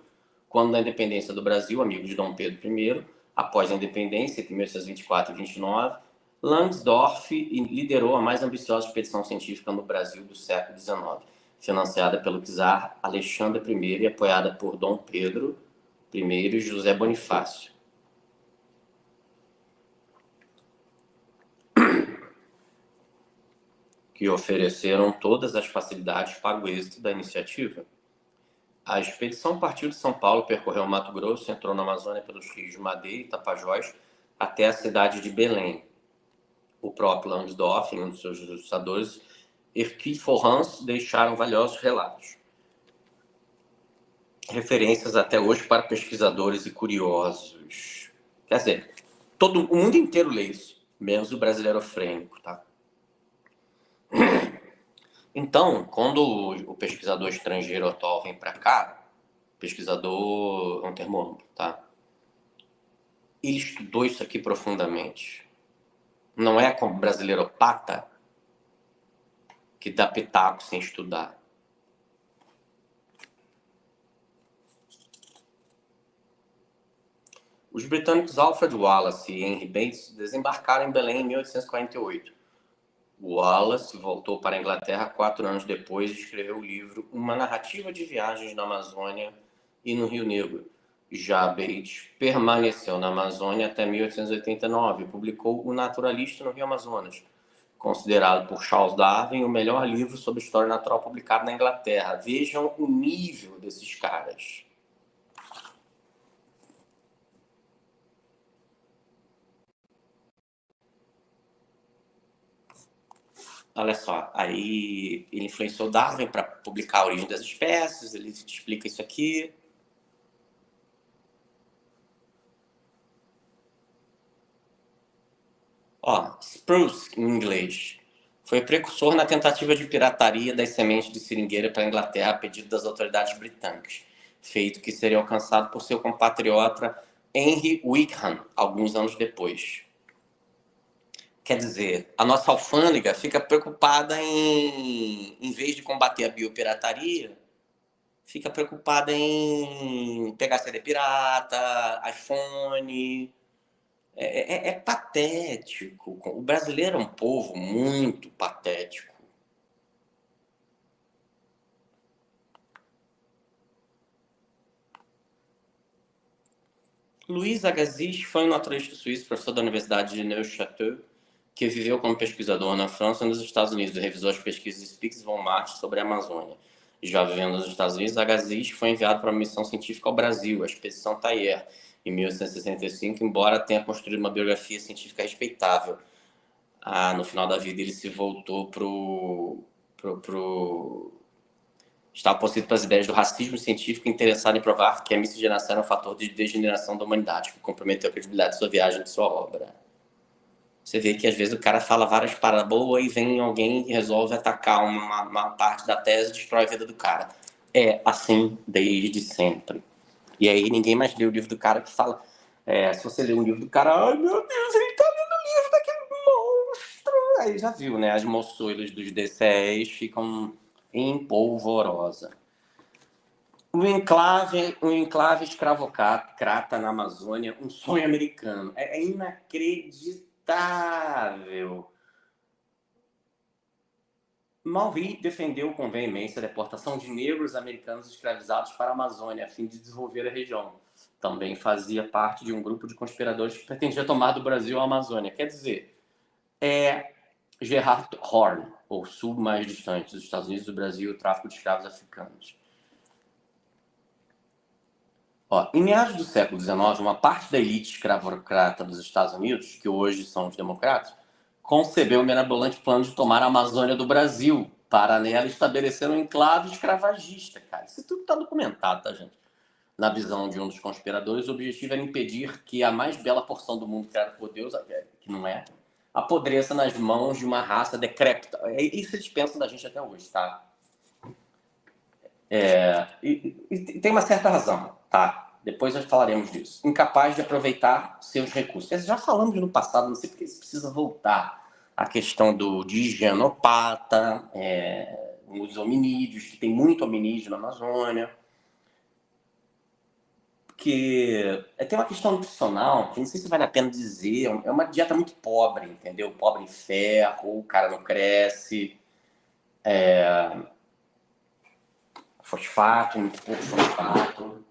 quando da independência do Brasil, amigo de Dom Pedro I, após a independência, entre 1824 e 1829, Langsdorff liderou a mais ambiciosa expedição científica no Brasil do século XIX, financiada pelo czar Alexandre I e apoiada por Dom Pedro I e José Bonifácio. Que ofereceram todas as facilidades para o êxito da iniciativa. A expedição partiu de São Paulo, percorreu o Mato Grosso, entrou na Amazônia pelos rios Madeira e Tapajós até a cidade de Belém. O próprio Langsdorff, um dos seus ilustradores, Hercule Forrans, deixaram valiosos relatos. Referências até hoje para pesquisadores e curiosos. Quer dizer, o mundo inteiro lê isso, menos o brasileiro frênico, tá? Então, quando o pesquisador estrangeiro atual vem para cá, pesquisador é um termo amplo, tá? Ele estudou isso aqui profundamente. Não é como brasileiro pata que dá pitaco sem estudar. Os britânicos Alfred Wallace e Henry Bates desembarcaram em Belém em 1848. Wallace voltou para a Inglaterra 4 anos depois e escreveu o livro Uma Narrativa de Viagens na Amazônia e no Rio Negro. Já Bates permaneceu na Amazônia até 1889 e publicou O Naturalista no Rio Amazonas, considerado por Charles Darwin o melhor livro sobre história natural publicado na Inglaterra. Vejam o nível desses caras. Olha só, aí ele influenciou Darwin para publicar a origem das espécies, ele explica isso aqui. Ó, spruce, em inglês, foi precursor na tentativa de pirataria das sementes de seringueira para a Inglaterra a pedido das autoridades britânicas, feito que seria alcançado por seu compatriota Henry Wickham, alguns anos depois. Quer dizer, a nossa alfândega fica preocupada em vez de combater a biopirataria, fica preocupada em pegar CD pirata, iPhone. É patético. O brasileiro é um povo muito patético. Louis Agassiz foi um naturalista suíço, professor da Universidade de Neuchâtel, que viveu como pesquisador na França e nos Estados Unidos e revisou as pesquisas de Spix von March sobre a Amazônia. Já vivendo nos Estados Unidos, Agassiz foi enviado para uma missão científica ao Brasil, a Expedição Tayer, em 1865, embora tenha construído uma biografia científica respeitável. No final da vida ele se voltou pro estava possuído pelas ideias do racismo científico interessado em provar que a miscigenação era um fator de degeneração da humanidade, que comprometeu a credibilidade de sua viagem e de sua obra. Você vê que às vezes o cara fala várias paradas boas e vem alguém e resolve atacar uma parte da tese e destrói a vida do cara. É assim desde sempre. E aí ninguém mais lê o livro do cara que fala. Se você lê um livro do cara, ai meu Deus, ele tá lendo o livro daquele monstro. Aí já viu, né? As moçoilas dos DCEs ficam em polvorosa. Um enclave escravocrata na Amazônia, um sonho americano. É inacreditável. Maury defendeu com veemência a deportação de negros americanos escravizados para a Amazônia, a fim de desenvolver a região. Também fazia parte de um grupo de conspiradores que pretendia tomar do Brasil a Amazônia. Quer dizer, Gerhard Horn, o sul mais distante dos Estados Unidos, do Brasil e o tráfico de escravos africanos. Em meados do século XIX, uma parte da elite escravocrata dos Estados Unidos, que hoje são os democratas, concebeu o mirabolante plano de tomar a Amazônia do Brasil para nela estabelecer um enclave escravagista, cara. Isso tudo está documentado, tá, gente? Na visão de um dos conspiradores, o objetivo era impedir que a mais bela porção do mundo criada por Deus, que não é, apodreça nas mãos de uma raça decrépita. Isso eles pensam da gente até hoje, tá? E tem uma certa razão, tá? Depois nós falaremos disso. Incapaz de aproveitar seus recursos. Já falamos no passado, não sei porque isso precisa voltar. A questão de higienopata, os hominídeos, que tem muito hominídeo na Amazônia. Porque tem uma questão nutricional, que não sei se vale a pena dizer, é uma dieta muito pobre, entendeu? Pobre em ferro, o cara não cresce, fosfato, muito pouco fosfato.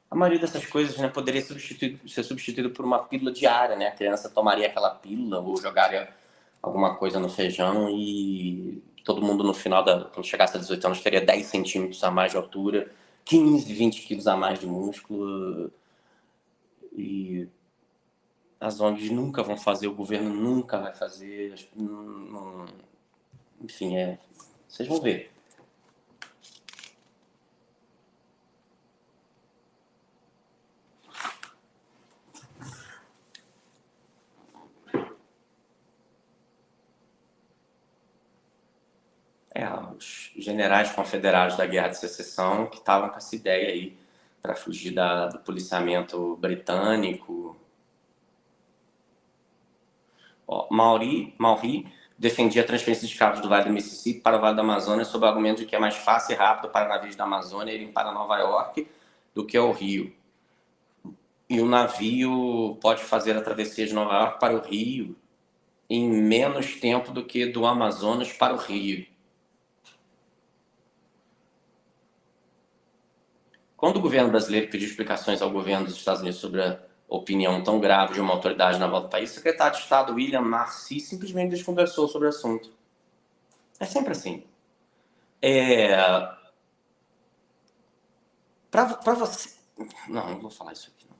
A maioria dessas coisas, né, poderia ser substituído por uma pílula diária, né? A criança tomaria aquela pílula ou jogaria alguma coisa no feijão e todo mundo no final, quando chegasse a 18 anos, teria 10 centímetros a mais de altura, 15, 20 quilos a mais de músculo. E as ONGs nunca vão fazer, o governo nunca vai fazer. Enfim, vocês vão ver. Os generais confederados da Guerra de Secessão que estavam com essa ideia aí para fugir do policiamento britânico. Maury defendia a transferência de escravos do Vale do Mississippi para o Vale do Amazonas sob o argumento de que é mais fácil e rápido para navios da Amazônia irem para Nova York do que ao Rio. E o navio pode fazer a travessia de Nova York para o Rio em menos tempo do que do Amazonas para o Rio. Quando o governo brasileiro pediu explicações ao governo dos Estados Unidos sobre a opinião tão grave de uma autoridade naval do país, o secretário de Estado William Marcy simplesmente desconversou sobre o assunto. É sempre assim. Para você... Não vou falar isso aqui. Não.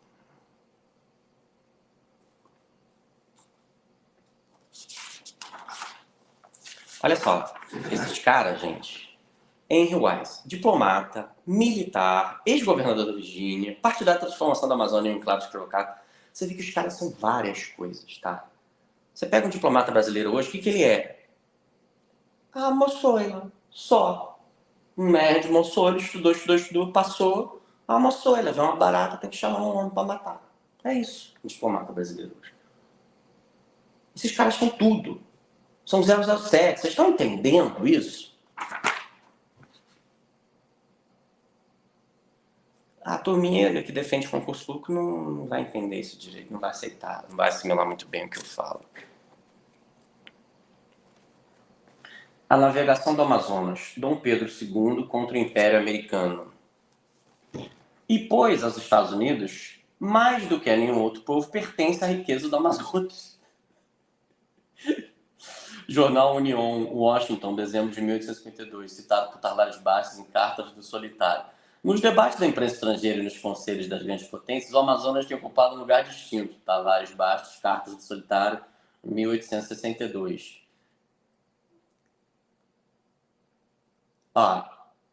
Olha só, esses caras, gente, Henry Wise, diplomata, militar, ex-governador da Virgínia, partidário da transformação da Amazônia em um enclave escravocrata. Você vê que os caras são várias coisas, tá? Você pega um diplomata brasileiro hoje, o que ele é? Ah, moçoila, só. Um nerd moçoila, estudou, passou. Ah, moçoila, vê uma barata, tem que chamar um homem pra matar. É isso, um diplomata brasileiro hoje. Esses caras são tudo. São 007. Vocês estão entendendo isso? A turminha que defende concurso público não vai entender isso direito, não vai aceitar, não vai assimilar muito bem o que eu falo. A navegação do Amazonas, Dom Pedro II contra o Império Americano. E pois aos Estados Unidos, mais do que a nenhum outro povo, pertence à riqueza do Amazonas. Jornal Union, Washington, dezembro de 1852, citado por Tavares Bastos em Cartas do Solitário. Nos debates da imprensa estrangeira e nos conselhos das grandes potências, o Amazonas tinha ocupado um lugar distinto. Tavares Bastos, Cartas do Solitário, 1862.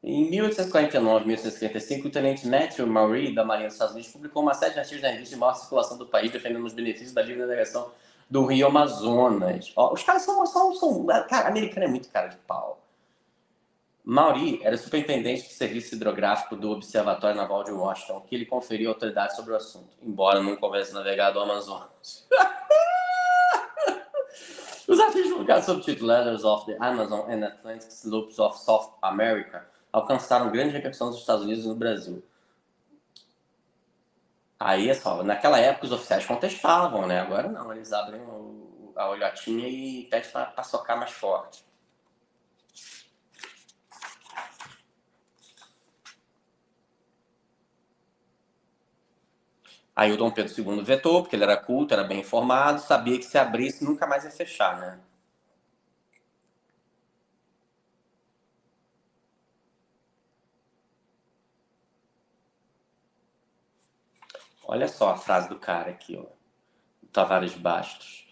Em 1849 e 1855, o tenente Matthew Maury, da Marinha dos Estados Unidos, publicou uma série de artigos na revista de maior circulação do país, defendendo os benefícios da livre navegação do Rio Amazonas. Os caras são. Cara, americano é muito cara de pau. Maury era superintendente do serviço hidrográfico do Observatório Naval de Washington, que lhe conferiu autoridade sobre o assunto, embora nunca houvesse navegado o Amazonas. Os artigos publicados sob o título Letters of the Amazon and Atlantic Slopes of South America alcançaram grande repercussão nos Estados Unidos e no Brasil. Aí é só, naquela época os oficiais contestavam, né? Agora não, eles abrem a olhotinha e pedem para socar mais forte. Aí o Dom Pedro II vetou, porque ele era culto, era bem informado, sabia que se abrisse nunca mais ia fechar, né? Olha só a frase do cara aqui, ó. Tavares Bastos.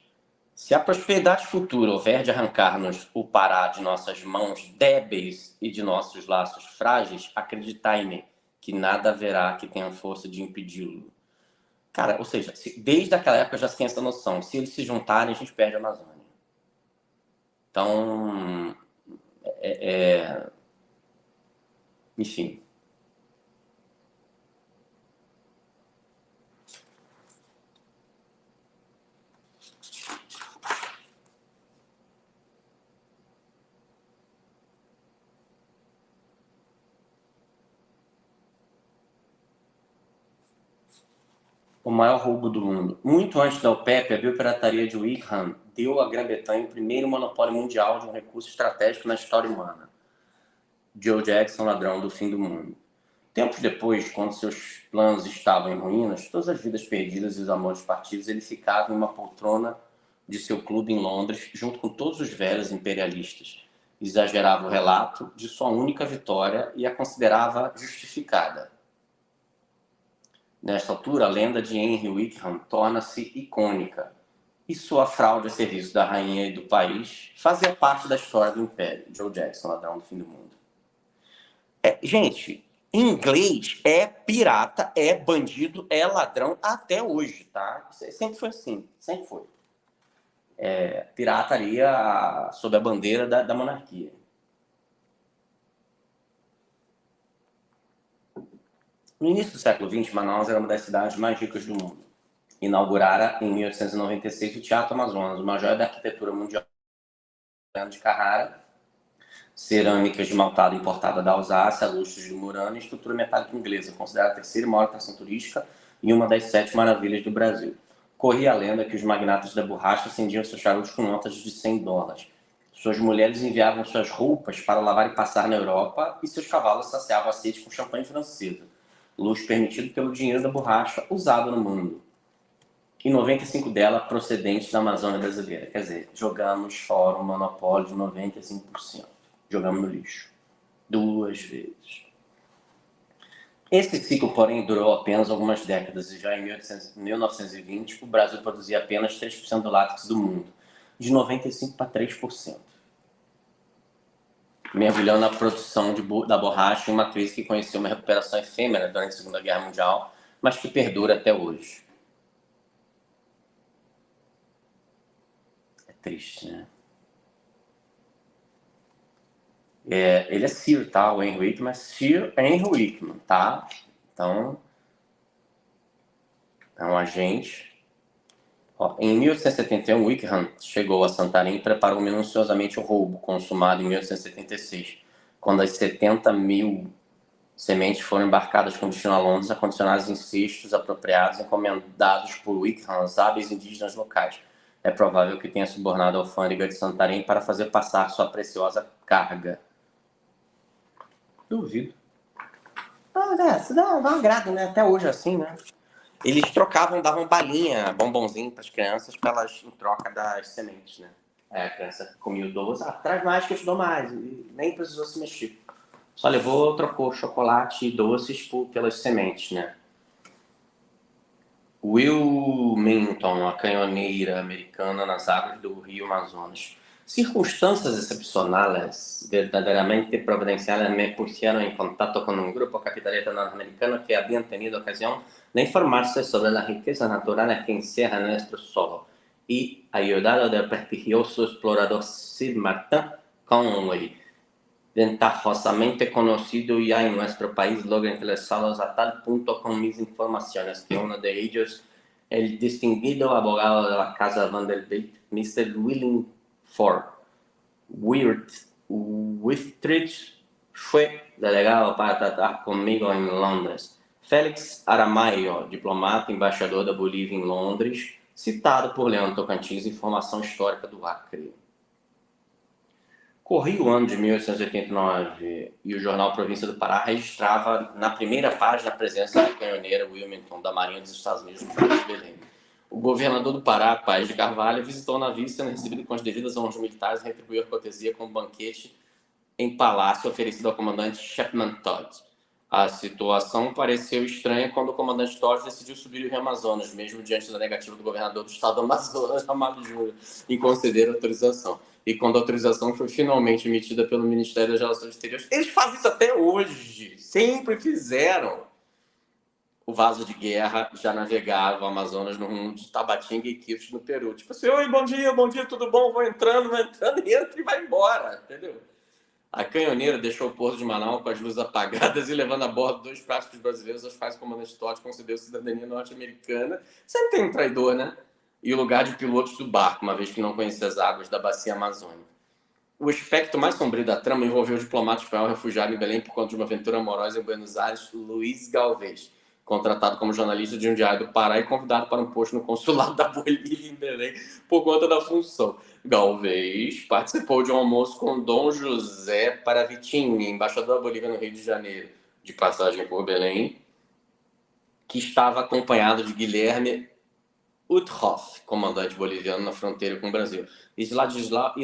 Se a prosperidade futura houver de arrancar-nos o Pará de nossas mãos débeis e de nossos laços frágeis, acreditai-me que nada haverá que tenha força de impedi-lo. Cara, ou seja, desde aquela época já se tem essa noção. Se eles se juntarem, a gente perde a Amazônia. Então, enfim. O maior roubo do mundo. Muito antes da OPEP, a biopirataria de Wickham deu à Grã-Bretanha o primeiro monopólio mundial de um recurso estratégico na história humana. Joe Jackson, ladrão do fim do mundo. Tempos depois, quando seus planos estavam em ruínas, todas as vidas perdidas e os amores partidos, ele ficava em uma poltrona de seu clube em Londres, junto com todos os velhos imperialistas. Exagerava o relato de sua única vitória e a considerava justificada. Nesta altura, a lenda de Henry Wickham torna-se icônica, e sua fraude a serviço da rainha e do país fazia parte da história do Império. Joe Jackson, ladrão do fim do mundo. Gente, em inglês é pirata, é bandido, é ladrão até hoje, tá? Sempre foi assim, sempre foi. Pirataria sob a bandeira da monarquia. No início do século XX, Manaus era uma das cidades mais ricas do mundo. Inaugurara em 1896 o Teatro Amazonas, uma joia da arquitetura mundial de Carrara, cerâmica esmaltada importada da Alsácia, luxos de Murano e estrutura metálica inglesa, considerada a terceira maior atração turística e uma das 7 maravilhas do Brasil. Corria a lenda que os magnatas da borracha acendiam seus charutos com notas de $100. Suas mulheres enviavam suas roupas para lavar e passar na Europa e seus cavalos saciavam a sede com champanhe francesa, luxo permitido pelo dinheiro da borracha usado no mundo. E 95 dela procedentes da Amazônia brasileira. Quer dizer, jogamos fora um monopólio de 95%. Jogamos no lixo. 2 vezes. Esse ciclo, porém, durou apenas algumas décadas e já em 1920 o Brasil produzia apenas 3% do látex do mundo, de 95% para 3%. mergulhando na produção da borracha em uma crise que conheceu uma recuperação efêmera durante a Segunda Guerra Mundial, mas que perdura até hoje. É triste, né? Ele é Sir, tá? O Henry Wickman, Sir Henry Wickman, tá? Então, é um agente. Ó, em 1871, Wickham chegou a Santarém e preparou minuciosamente o roubo, consumado em 1876, quando as 70 mil sementes foram embarcadas com destino a Londres, acondicionadas em cestos apropriados encomendados por Wickham aos hábeis indígenas locais. É provável que tenha subornado a alfândega de Santarém para fazer passar sua preciosa carga. Duvido. Isso dá um agrado, né? Até hoje assim, né? Eles trocavam, davam balinha, bombonzinho para as crianças em troca das sementes, né? Aí a criança comia o doce, traz mais que eu te dou mais. E nem precisou se mexer. Só levou, trocou chocolate e doces pelas sementes, né? Wilmington, a canhoneira americana nas águas do rio Amazonas. Circunstâncias excepcionales verdaderamente providenciales me pusieron en contacto con un grupo capitalista norteamericano que habían tenido ocasión de informarse sobre las riquezas naturales que encierra nuestro suelo y ayudado del prestigioso explorador Sir Martin Conway, ventajosamente conocido ya en nuestro país, logra interesarlos a tal punto con mis informaciones que uno de ellos, el distinguido abogado de la Casa Vanderbilt, Mr. Willingford Withridge, fue delegado para tratar conmigo en Londres. Félix Aramayo, diplomata, embaixador da Bolívia em Londres, citado por Leandro Tocantins, informação histórica do Acre. Corria o ano de 1889 e o jornal Província do Pará registrava na primeira página a presença da canhoneira Wilmington da Marinha dos Estados Unidos no Porto de Belém. O governador do Pará, Paes de Carvalho, visitou o navio sendo recebido com as devidas honras militares e retribuiu a cortesia com um banquete em palácio oferecido ao comandante Chapman Todd. A situação pareceu estranha quando o comandante Todd decidiu subir o rio Amazonas, mesmo diante da negativa do governador do estado do Amazonas, Amado Júnior, em conceder a autorização. E quando a autorização foi finalmente emitida pelo Ministério das Relações Exteriores, eles fazem isso até hoje, sempre fizeram. O vaso de guerra já navegava o Amazonas no rumo de Tabatinga e Iquitos, no Peru. Tipo assim, oi, bom dia, tudo bom? Vou entrando, entra e vai embora, entendeu? A canhoneira deixou o porto de Manaus com as luzes apagadas e levando a bordo 2 práticos brasileiros, aos quais o comandante Todd concedeu cidadania norte-americana. Sempre tem um traidor, né? E o lugar de pilotos do barco, uma vez que não conhecia as águas da bacia amazônica. O aspecto mais sombrio da trama envolveu o diplomata espanhol refugiado em Belém por conta de uma aventura amorosa em Buenos Aires, Luiz Galvez, contratado como jornalista de um diário do Pará e convidado para um posto no consulado da Bolívia em Belém por conta da função. Galvez participou de um almoço com Dom José Paravicini, embaixador da Bolívia no Rio de Janeiro, de passagem por Belém, que estava acompanhado de Guilherme Uthoff, comandante boliviano na fronteira com o Brasil, e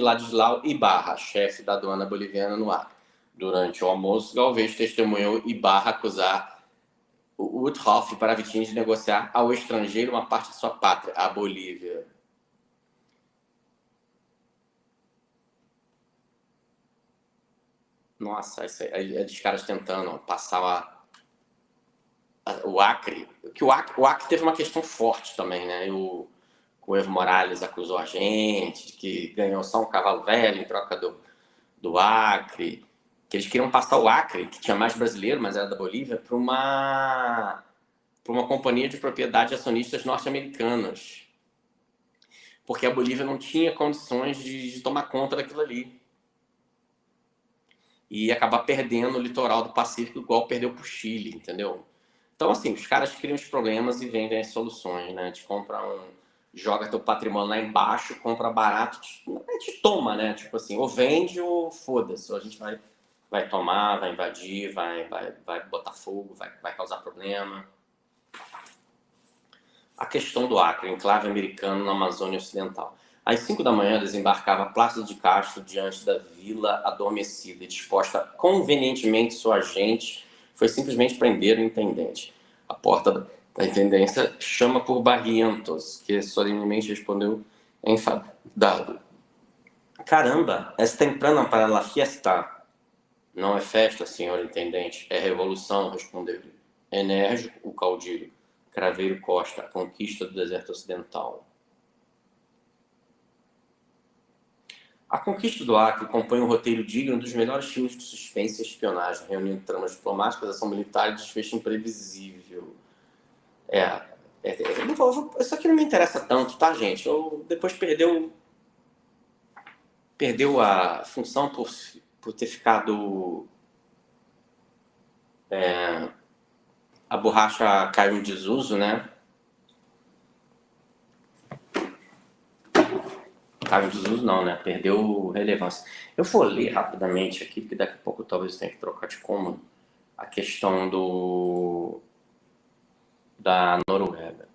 Ladislau Ibarra, chefe da aduana boliviana no Acre. Durante o almoço, Galvez testemunhou Ibarra acusar o Uthoff para Vitinho de negociar ao estrangeiro uma parte de sua pátria, a Bolívia. Nossa, isso aí é dos caras tentando passar o Acre. Que o Acre teve uma questão forte também, né? O Evo Morales acusou a gente de que ganhou só um cavalo velho em troca do Acre. Que eles queriam passar o Acre, que tinha mais brasileiro, mas era da Bolívia, para uma companhia de propriedade de acionistas norte-americanos. Porque a Bolívia não tinha condições de tomar conta daquilo ali. E acabar perdendo o litoral do Pacífico, igual perdeu para o Chile, entendeu? Então, assim, os caras criam os problemas e vendem as soluções, né? Te compra joga teu patrimônio lá embaixo, compra barato, te toma, né? Tipo assim, ou vende ou foda-se. Ou a gente vai tomar, vai invadir, vai botar fogo, vai causar problema. A questão do Acre, enclave americano na Amazônia Ocidental. Às 5 da manhã, desembarcava Plácido de Castro diante da vila adormecida e disposta convenientemente sua gente foi simplesmente prender o intendente. A porta da intendência chama por Barrientos, que solenemente respondeu enfadado. Caramba, es temprano para la fiesta. Não é festa, senhor intendente, é revolução, respondeu-lhe. Enérgico, o caudilho. Craveiro Costa, a conquista do deserto ocidental. A Conquista do Acre compõe um roteiro digno dos melhores filmes de suspense e espionagem, reunindo tramas diplomáticas, ação militar e desfecho imprevisível. Isso aqui não me interessa tanto, tá, gente? Depois perdeu a função por ter ficado... a borracha caiu em desuso, né? Caiu em desuso não, né? Perdeu relevância. Eu vou ler rapidamente aqui, porque daqui a pouco talvez eu tenha que trocar de cômodo, a questão da Noruega.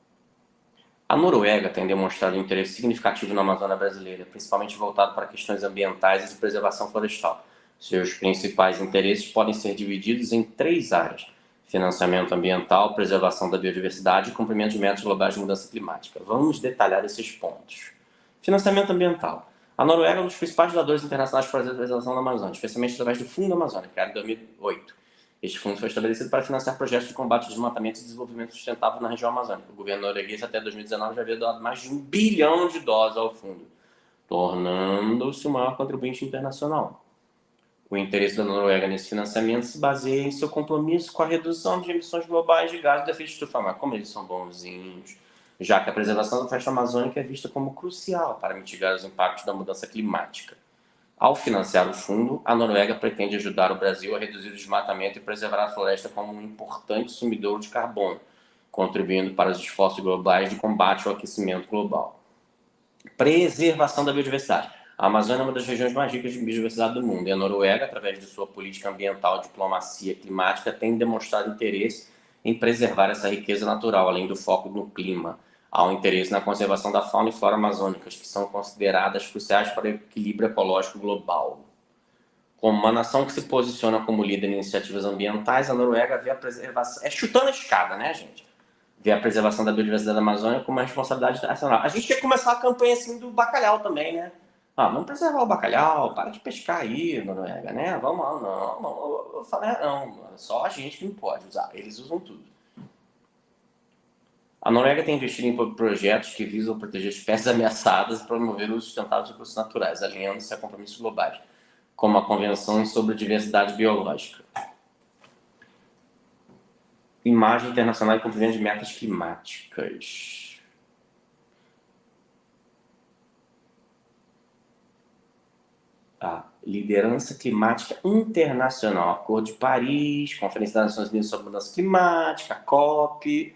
A Noruega tem demonstrado um interesse significativo na Amazônia brasileira, principalmente voltado para questões ambientais e de preservação florestal. Seus principais interesses podem ser divididos em 3 áreas: financiamento ambiental, preservação da biodiversidade e cumprimento de metas globais de mudança climática. Vamos detalhar esses pontos. Financiamento ambiental. A Noruega é um dos principais doadores internacionais para a preservação da Amazônia, especialmente através do Fundo Amazônia, criado em 2008. Este fundo foi estabelecido para financiar projetos de combate ao desmatamento e desenvolvimento sustentável na região amazônica. O governo norueguês até 2019 já havia doado mais de $1 bilhão ao fundo, tornando-se o maior contribuinte internacional. O interesse da Noruega nesse financiamento se baseia em seu compromisso com a redução de emissões globais de gases de efeito de estufa. Mas como eles são bonzinhos, já que a preservação da floresta amazônica é vista como crucial para mitigar os impactos da mudança climática. Ao financiar o fundo, a Noruega pretende ajudar o Brasil a reduzir o desmatamento e preservar a floresta como um importante sumidouro de carbono, contribuindo para os esforços globais de combate ao aquecimento global. Preservação da biodiversidade. A Amazônia é uma das regiões mais ricas de biodiversidade do mundo, e a Noruega, através de sua política ambiental e diplomacia climática, tem demonstrado interesse em preservar essa riqueza natural, além do foco no clima. Há um interesse na conservação da fauna e flora amazônicas, que são consideradas cruciais para o equilíbrio ecológico global. Como uma nação que se posiciona como líder em iniciativas ambientais, a Noruega vê a preservação... É chutando a escada, né, gente? Vê a preservação da biodiversidade da Amazônia como uma responsabilidade nacional. A gente tinha que começar a campanha assim do bacalhau também, né? Vamos preservar o bacalhau, para de pescar aí, Noruega, né? Vamos lá, não. Eu falei, não, só a gente que não pode usar, eles usam tudo. A Noruega tem investido em projetos que visam proteger espécies ameaçadas e promover o uso sustentável de recursos naturais, alinhando-se a compromissos globais, como a Convenção sobre Diversidade Biológica. Imagem internacional e cumprimento de metas climáticas. Liderança climática internacional, Acordo de Paris, Conferência das Nações Unidas sobre Mudança Climática, COP,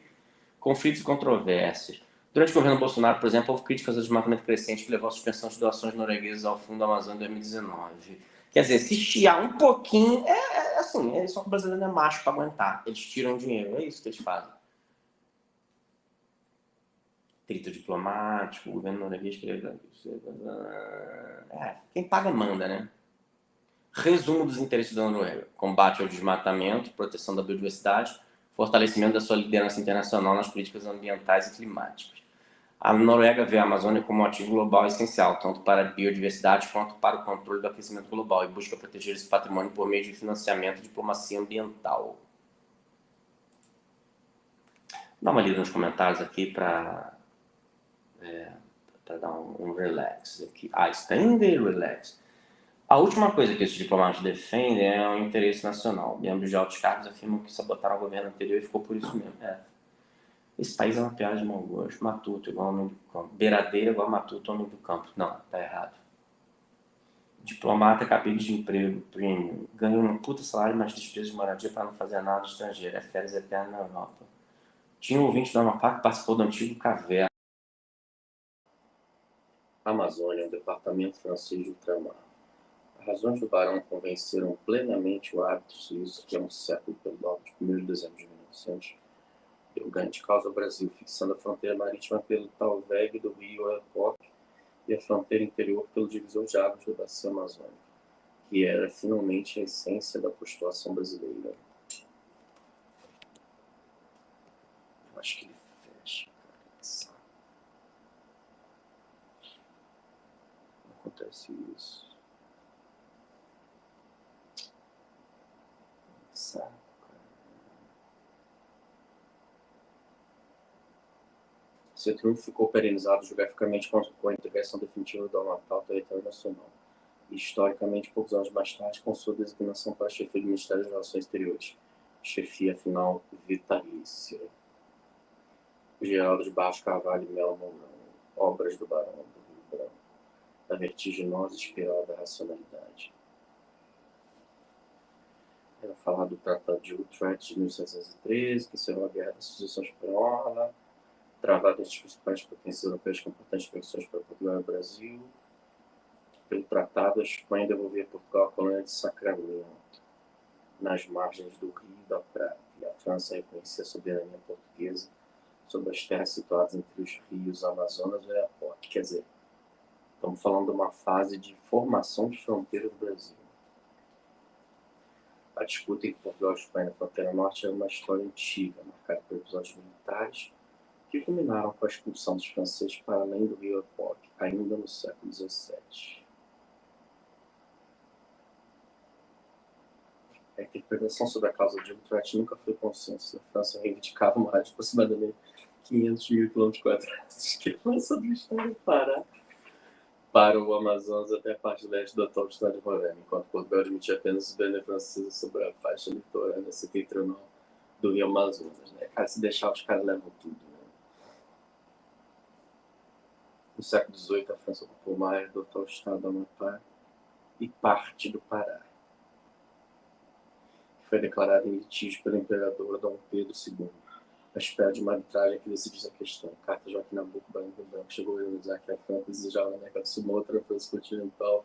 conflitos e controvérsias. Durante o governo Bolsonaro, por exemplo, houve críticas ao desmatamento crescente que levou à suspensão de doações norueguesas ao Fundo Amazônia em 2019. Quer dizer, se chiar um pouquinho, assim, só que o brasileiro é macho para aguentar. Eles tiram dinheiro, é isso que eles fazem. Atrito diplomático, o governo norueguês... quem paga manda, né? Resumo dos interesses da Noruega: combate ao desmatamento, proteção da biodiversidade, fortalecimento da sua liderança internacional nas políticas ambientais e climáticas. A Noruega vê a Amazônia como um ativo global essencial, tanto para a biodiversidade quanto para o controle do aquecimento global, e busca proteger esse patrimônio por meio de financiamento e diplomacia ambiental. Dá uma lida nos comentários aqui para dar um relax aqui. Standing relax. A última coisa que esses diplomatas defendem é o interesse nacional. Membros de altos cargos afirmam que sabotaram o governo anterior e ficou por isso mesmo. Esse país é uma piada de mau gosto. Matuto igual homem do campo. Beiradeira igual Matuto, homem do campo. Não, tá errado. Diplomata, cabide de emprego, premium. Ganha um puta salário, mas despesa de moradia para não fazer nada no estrangeiro. É férias eternas na Europa. Tinha um ouvinte do Amapá que participou do antigo Caverna. Amazônia é um departamento francês de ultramar. As razões do barão convenceram plenamente o árbitro suíço que há um século, pelo 9 de 1º de dezembro de 1900, deu grande causa ao Brasil, fixando a fronteira marítima pelo Talveg do rio Oiapoque e a fronteira interior pelo divisor de águas da bacia amazônica, que era finalmente a essência da postulação brasileira. Eu acho que ele fecha, cara. Não acontece isso. saco. Seu triunfo ficou perenizado geograficamente com a integração definitiva do Amapá ao território nacional. E, historicamente, poucos anos mais tarde, com sua designação para a chefia do Ministério das Relações Exteriores. Chefia, afinal, vitalícia. Geraldo de Barros Carvalho e Melo Mourão. Obras do Barão do Rio Branco. Da vertiginosa espiral da racionalidade. Ela fala do Tratado de Utrecht de 1713, que encerrou a Guerra da Sucessão Espanhola, travada entre as principais potências europeias com importantes pressões para Portugal e o Brasil. Pelo tratado, a Espanha devolvia a Portugal a colônia de Sacramento, nas margens do Rio da Prata, e a França reconhecia a soberania portuguesa sobre as terras situadas entre os rios Amazonas e Oiapoque. Quer dizer, estamos falando de uma fase de formação de fronteira do Brasil. A disputa entre Portugal e Espanha na fronteira norte é uma história antiga, marcada por episódios militares que culminaram com a expulsão dos franceses para além do rio Oiapoque, ainda no século XVII. A interpretação sobre a causa de Utrecht nunca foi consenso. A França reivindicava uma área de aproximadamente 500 mil km², que lança do estado do Pará para o Amazonas até a parte leste do atual estado de Roraima, enquanto Portugal admitia apenas soberania francesa sobre a faixa litorânea setentrional do rio Amazonas. Né? Cara, se deixar, os caras levam tudo. Né? No século XVIII, a França ocupou uma área do atual estado do Amapá e parte do Pará. Foi declarada em litígio pelo imperador Dom Pedro II, à espera de uma arbitragem que decidisse a questão. Carta Joaquim Nabuco, Barão do Branco, chegou a ironizar que a França desejava na América do Sul outra França continental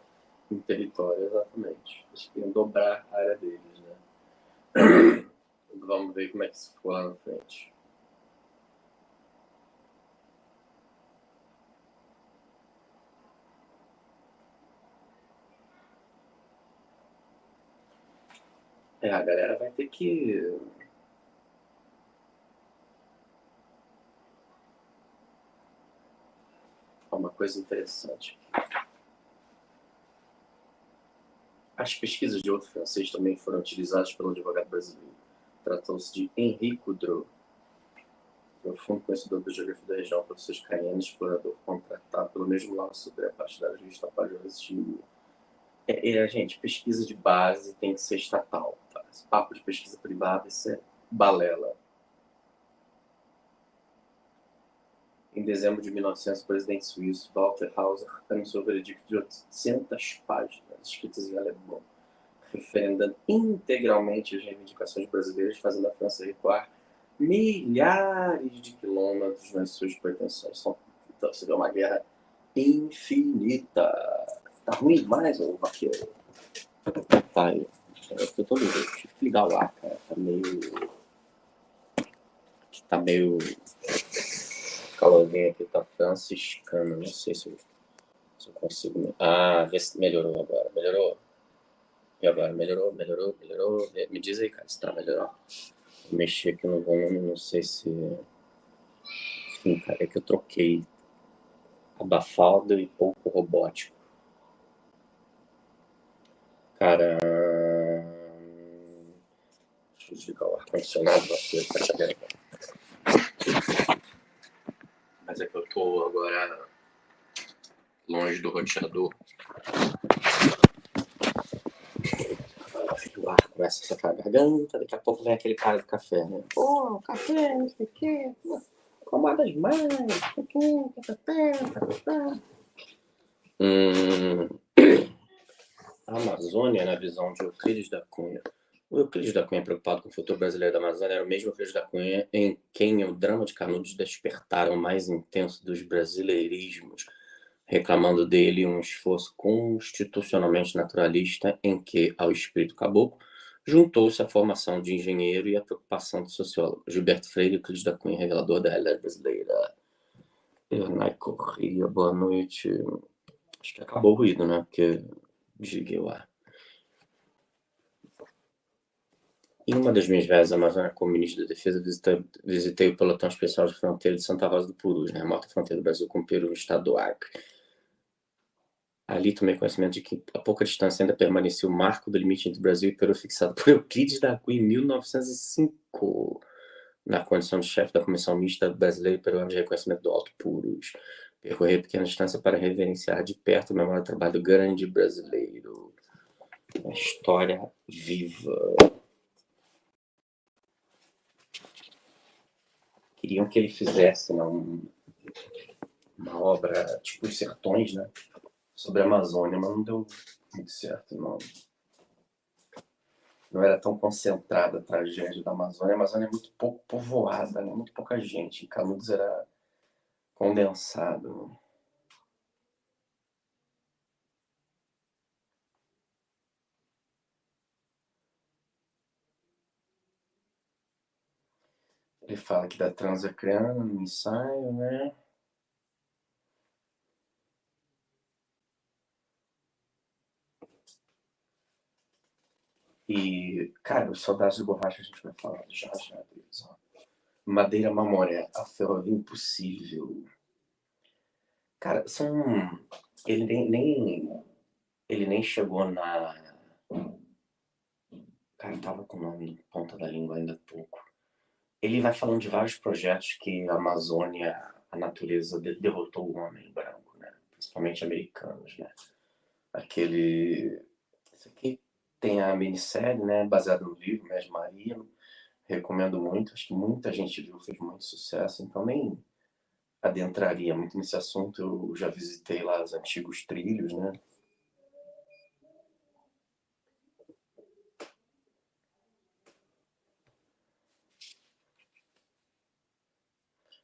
em território. Exatamente. Eles queriam dobrar a área deles. Né? Vamos ver como é que isso for lá na frente. A galera vai ter que... Uma coisa interessante. As pesquisas de outro francês também foram utilizadas pelo advogado brasileiro. Tratou-se de Henri Coudreau, profundo conhecedor da geografia da região, professor de Cayenne, explorador, contratado pelo mesmo laudo sobre a parte da revista Tapajós de... gente, pesquisa de base tem que ser estatal. Tá? Esse papo de pesquisa privada, isso é balela. Em dezembro de 1900, o presidente suíço Walter Hauser anunciou o veredicto de 800 páginas, escritas em alemão, referendando integralmente as reivindicações brasileiras, fazendo a França recuar milhares de quilômetros nas suas pretensões. Então, seria uma guerra infinita. Tá ruim demais, ô vaqueiro? Tá, eu tô ligado, tive que ligar o ar, cara. Tá meio... calorzinho aqui tá franciscano, não sei se eu consigo... Ah, vê se melhorou agora. Melhorou? E agora? Melhorou? Me diz aí, cara, se tá melhorando. Vou mexer aqui no volume, não sei se... Enfim, cara, é que eu troquei abafado e pouco robótico. Cara... Deixa eu desligar o ar-condicionado aqui pra te ver. Mas é que eu tô agora longe do roteador. O ar começa a secar a garganta, daqui a pouco vem aquele cara do café, né? Pô, café, não sei o quê, incomoda demais, não sei o quê, A Amazônia, na visão de Euclides da Cunha. O Euclides da Cunha, preocupado com o futuro brasileiro da Amazônia, era o mesmo Euclides da Cunha em quem o drama de Canudos despertara o mais intenso dos brasileirismos, reclamando dele um esforço constitucionalmente naturalista em que, ao espírito caboclo, juntou-se a formação de engenheiro e a preocupação de sociólogo. Gilberto Freire, Euclides da Cunha, revelador da realidade brasileira. Ernai Corrêa, boa noite. Acho que acabou o ruído, né? Porque desliguei o ar. Em uma das minhas viagens à Amazônia como ministro da Defesa, visitei o pelotão especial de fronteira de Santa Rosa do Purus, né? A morta fronteira do Brasil com o Peru, no estado do Acre. Ali tomei conhecimento de que a pouca distância ainda permaneceu o marco do limite entre Brasil e Peru fixado por Euclides da Cunha em 1905, na condição de chefe da Comissão Mista Brasileira e Peruana de Reconhecimento do Alto Purus. Percorrer pequena distância para reverenciar de perto o memória do trabalho do grande brasileiro. Uma história viva. Queriam que ele fizesse uma obra tipo Os Sertões, né? Sobre a Amazônia, mas não deu muito certo, não. Não era tão concentrada a tragédia da Amazônia. A Amazônia é muito pouco povoada, né? Muito pouca gente. Em Canudos era condensado. Ele fala que da transacreana no ensaio, né? E, cara, os soldados de borracha a gente vai falar já deles, ó. Madeira Mamoré, a ferrovia impossível. Cara, ele nem chegou na... Cara, eu tava com o nome na ponta da língua ainda há pouco. Ele vai falando de vários projetos que a Amazônia, a natureza, derrotou o homem branco, né? Principalmente americanos, né? Esse aqui tem a minissérie, né? Baseada no livro, Mestre Maria. Recomendo muito. Acho que muita gente viu, fez muito sucesso. Então nem adentraria muito nesse assunto. Eu já visitei lá os antigos trilhos, né?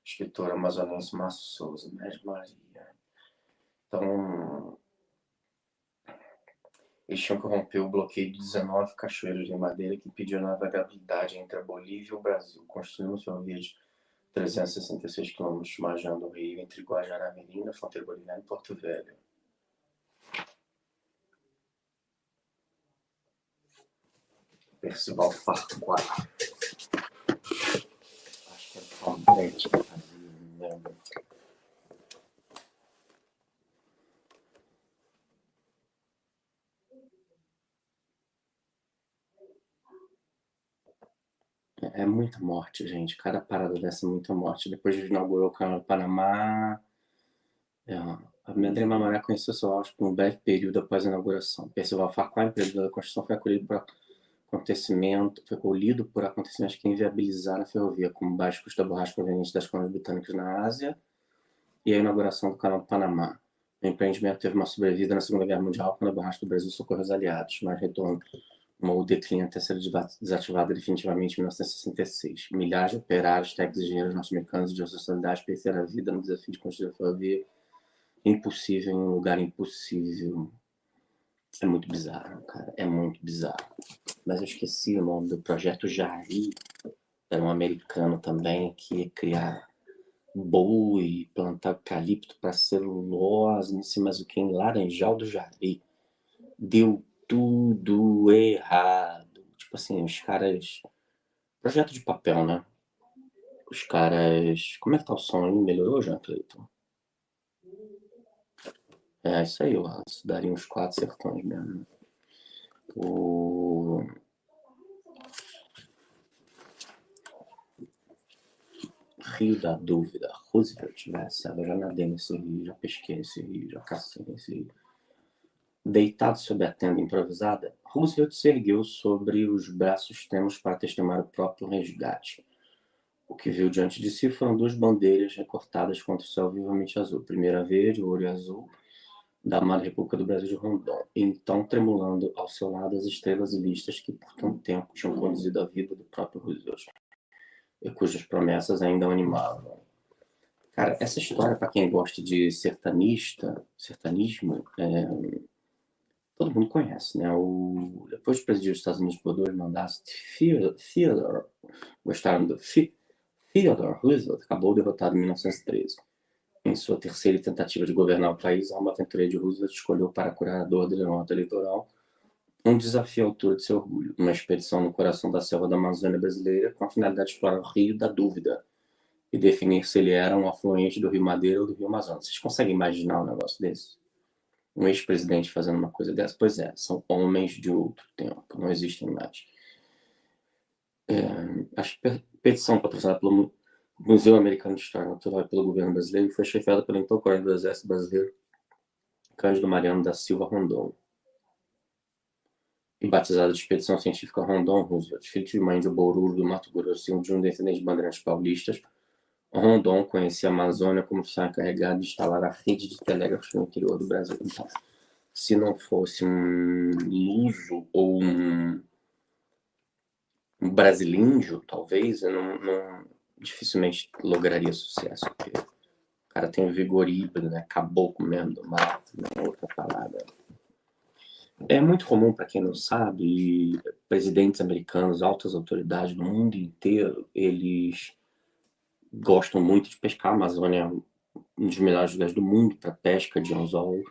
Escritor amazonense Márcio Souza, Mestre Maria. Então, eles tinham que romper o bloqueio de 19 cachoeiras de madeira que impediu a navegabilidade entre a Bolívia e o Brasil, construindo uma ferrovia de 366 quilômetros margeando o rio entre Guajará-Mirim, na fronteira boliviana, e Porto Velho. Percival Farquhar. Acho que é Palmeiras que fazia, não lembro. É muita morte, gente. Cada parada dessa é muita morte. Depois de inaugurou o canal do Panamá, a Madeira Mamoré conheceu seu auge por um breve período após a inauguração. Percival Farquhar, empreendedor da construção, foi colhido por acontecimentos que inviabilizaram a ferrovia, como o baixo custo da borracha proveniente das colônias britânicas na Ásia e a inauguração do canal do Panamá. O empreendimento teve uma sobrevida na Segunda Guerra Mundial, quando a borracha do Brasil socorreu os aliados, mas retomou o declínio até ser desativada definitivamente em 1966. Milhares de operários, técnicos e engenheiros norte-americanos de sociedade perderam a vida no desafio de construir a ferrovia impossível em um lugar impossível. É muito bizarro, cara. É muito bizarro. Mas eu esqueci o nome do projeto Jari. Era um americano também que ia criar boi, plantar eucalipto para celulose, não sei mais o que, em Laranjal do Jari. Deu tudo errado. Tipo assim, os caras... Projeto de papel, né? Os caras... Como é que tá o som aí? Melhorou, Jean Cleiton? É, isso aí, Wallace. Daria uns 4 sertões mesmo. O Rio da Dúvida. Roosevelt, né? Sabe? Eu já nadei nesse rio, já pesquei nesse rio, já cacei nesse rio. Deitado sob a tenda improvisada, Roosevelt se ergueu sobre os braços extremos para testemunhar o próprio resgate. O que viu diante de si foram 2 bandeiras recortadas contra o céu vivamente azul. Primeira verde, ouro e azul, da amada República do Brasil de Rondon. Então, tremulando ao seu lado as estrelas listas que por tanto tempo tinham conduzido a vida do próprio Roosevelt, e cujas promessas ainda o animavam. Cara, essa história, para quem gosta de sertanismo, todo mundo conhece, né? Depois de presidir os Estados Unidos por 2 mandatos, gostaram do Theodore Roosevelt, acabou derrotado em 1913. Em sua terceira tentativa de governar o país, a alma aventureira de Roosevelt escolheu para curar a dor da derrota eleitoral um desafio à altura de seu orgulho, uma expedição no coração da selva da Amazônia brasileira com a finalidade de explorar o Rio da Dúvida e definir se ele era um afluente do Rio Madeira ou do Rio Amazonas. Vocês conseguem imaginar um negócio desse? Um ex-presidente fazendo uma coisa dessa? Pois é, são homens de outro tempo, não existem mais. A petição patrocinada pelo Museu Americano de História Natural e pelo governo brasileiro foi chefiada pelo então coronel do Exército Brasileiro, Cândido Mariano da Silva Rondon, e batizada de Expedição Científica Rondon Roosevelt, filho de mãe de Boruro do Mato Grosso, de um descendente de bandeirantes paulistas. Rondon conhecia a Amazônia como oficial encarregado de instalar a rede de telégrafos no interior do Brasil. Então, se não fosse um luso ou um brasilíndio, talvez, eu dificilmente lograria sucesso, porque o cara tem um vigor híbrido, né? Caboclo mesmo do mato, né? Outra palavra. É muito comum, para quem não sabe, presidentes americanos, altas autoridades no mundo inteiro, eles gostam muito de pescar. A Amazônia é um dos melhores lugares do mundo para pesca de anzol.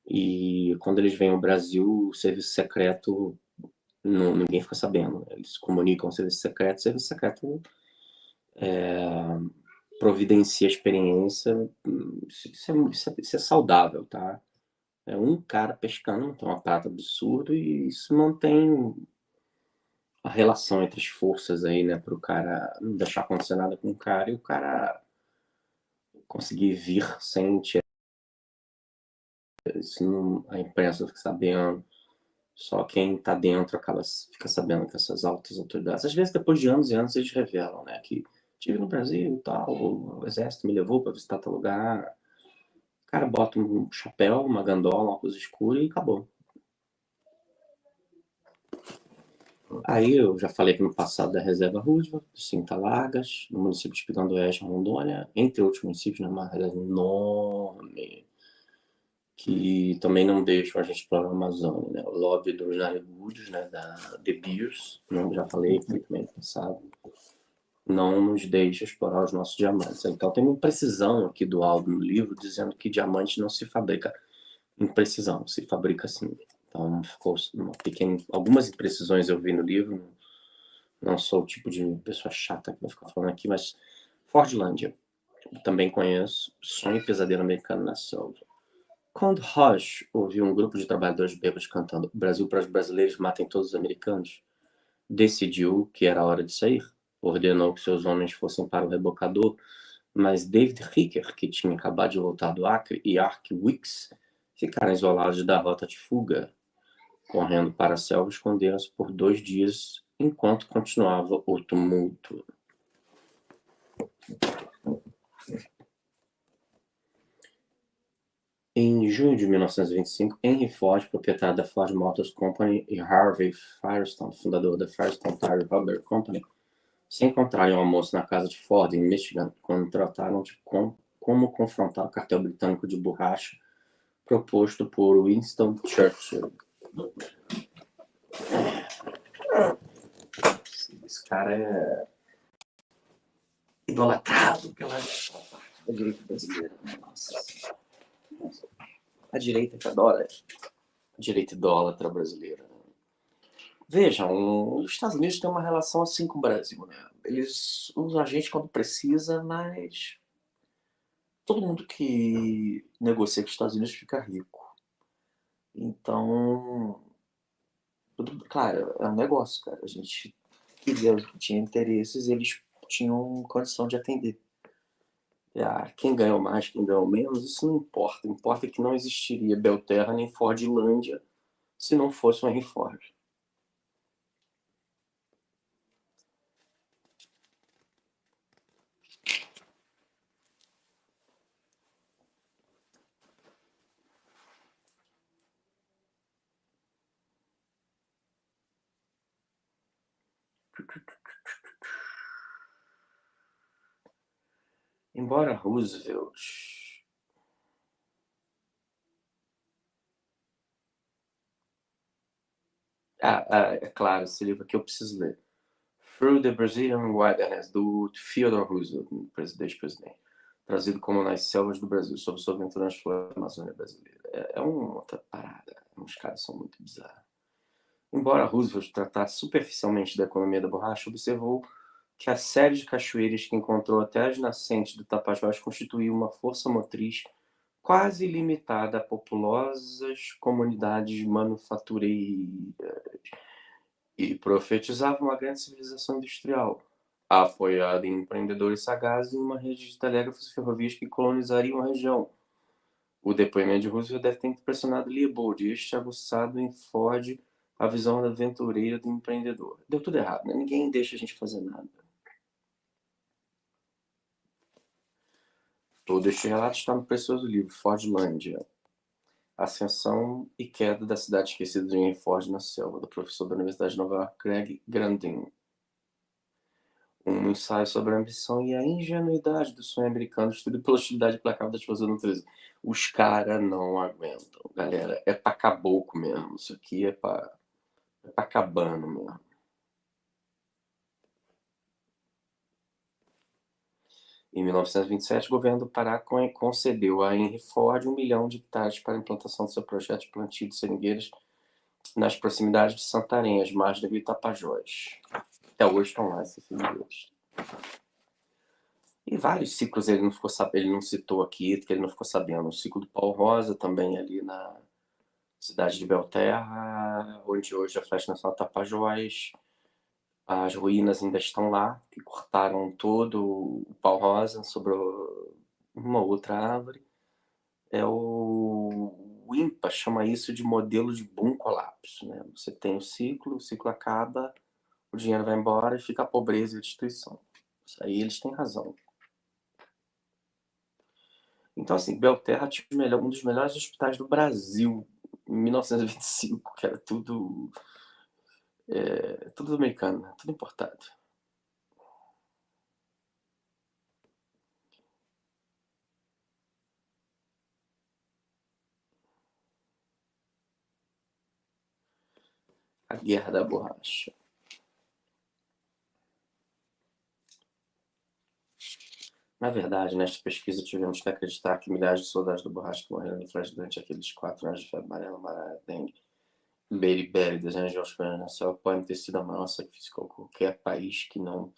E quando eles vêm ao Brasil, o serviço secreto, ninguém fica sabendo. Eles se comunicam com o serviço secreto providencia a experiência. Isso é saudável, tá? É um cara pescando, então uma prata absurdo, e isso mantém a relação entre as forças aí, né? Para o cara não deixar acontecer nada com o cara e o cara conseguir vir sem tirar. Isso a imprensa fica sabendo. Só quem tá dentro fica sabendo que essas altas autoridades, às vezes depois de anos e anos, eles revelam, né? Que estive no Brasil e tal, o exército me levou para visitar tal lugar. O cara bota um chapéu, uma gandola, uma coisa escura e acabou. Aí eu já falei aqui no passado da Reserva Roosevelt, do Cinta Lagas, no município de Picão do Oeste, Rondônia, entre outros municípios, né, uma reserva enorme, que também não deixam a gente explorar a Amazônia, né? O lobby dos narigudos, né, da De Beers, né, já falei aqui também no passado, não nos deixa explorar os nossos diamantes. Então tem uma imprecisão aqui do Aldo no livro, dizendo que diamante não se fabrica em precisão, se fabrica assim. Então ficou algumas imprecisões eu vi no livro. Não sou o tipo de pessoa chata que vai ficar falando aqui, mas Fordlândia, também conheço. Sonho e Pesadelo Americano na Selva. Quando Rush ouviu um grupo de trabalhadores bêbados cantando Brasil para os brasileiros, matem todos os americanos, decidiu que era hora de sair. Ordenou que seus homens fossem para o rebocador, mas David Ricker, que tinha acabado de voltar do Acre, e Ark Wicks ficaram isolados da rota de fuga. Correndo para a selva, esconderam-se por 2 dias enquanto continuava o tumulto. Em junho de 1925, Henry Ford, proprietário da Ford Motor Company, e Harvey Firestone, fundador da Firestone Tire Rubber Company, se encontraram em um almoço na casa de Ford, em Michigan, quando trataram de como confrontar o cartel britânico de borracha proposto por Winston Churchill. Esse cara é idolatrado pela direita brasileira. Nossa. A direita que adora, a direita idólatra brasileira. Vejam, os Estados Unidos têm uma relação assim com o Brasil, né? Eles usam a gente quando precisa, mas todo mundo que negocia com os Estados Unidos fica rico. Então, claro, é um negócio, cara. A gente tinha interesses e eles tinham condição de atender. Quem ganhou mais, quem ganhou menos, isso não importa. Importa que não existiria Belterra nem Fordlândia se não fosse o Henry Ford. Embora Roosevelt é claro, esse livro aqui eu preciso ler. Through the Brazilian Wilderness, do Theodore Roosevelt, presidente. Trazido como Nas Selvas do Brasil, sobre sua aventura nas florestas da Amazônia brasileira. É uma outra parada. Os caras são muito bizarros. Embora Roosevelt tratasse superficialmente da economia da borracha, observou que a série de cachoeiras que encontrou até as nascentes do Tapajós constituía uma força motriz quase limitada a populosas comunidades manufatureiras e profetizava uma grande civilização industrial, apoiada em empreendedores sagazes e uma rede de telégrafos e ferrovias que colonizariam a região. O depoimento de Roosevelt deve ter impressionado Leopold, este aguçado em Ford a visão aventureira do empreendedor. Deu tudo errado, né? Ninguém deixa a gente fazer nada. Todo este relato está no precioso livro Fordlândia, Ascensão e Queda da Cidade Esquecida de Henry Ford na Selva, do professor da Universidade de Nova York, Craig Grandin. Um ensaio sobre a ambição e a ingenuidade do sonho americano, estudo pela hostilidade implacável da ativação da natureza. Os caras não aguentam, galera. É pra caboclo mesmo. Isso aqui é pra cabano mesmo. Em 1927, o governo do Pará concedeu a Henry Ford 1 milhão de hectares para a implantação do seu projeto de plantio de seringueiras nas proximidades de Santarém, às margens do rio Tapajós. Até hoje estão lá esses seringueiros. E vários ciclos ele não ficou sabendo, ele não citou aqui, que ele não ficou sabendo. O ciclo do Paulo Rosa, também ali na cidade de Belterra, onde hoje a Floresta Nacional Tapajós. As ruínas ainda estão lá, que cortaram todo o pau rosa, sobrou uma outra árvore. O INPA chama isso de modelo de boom colapso, né? Você tem o ciclo acaba, o dinheiro vai embora e fica a pobreza e a destruição. Isso aí eles têm razão. Então, assim, Belterra tinha um dos melhores hospitais do Brasil em 1925, que era tudo americano, né? Tudo importado. A Guerra da Borracha. Na verdade, nesta pesquisa tivemos que acreditar que milhares de soldados da borracha que morreram no flash durante aqueles 4 anos de febre amarela, malária, dengue, beriberi, dezenas de hospitais na selva podem ter sido a maior sacrifício que qualquer país que não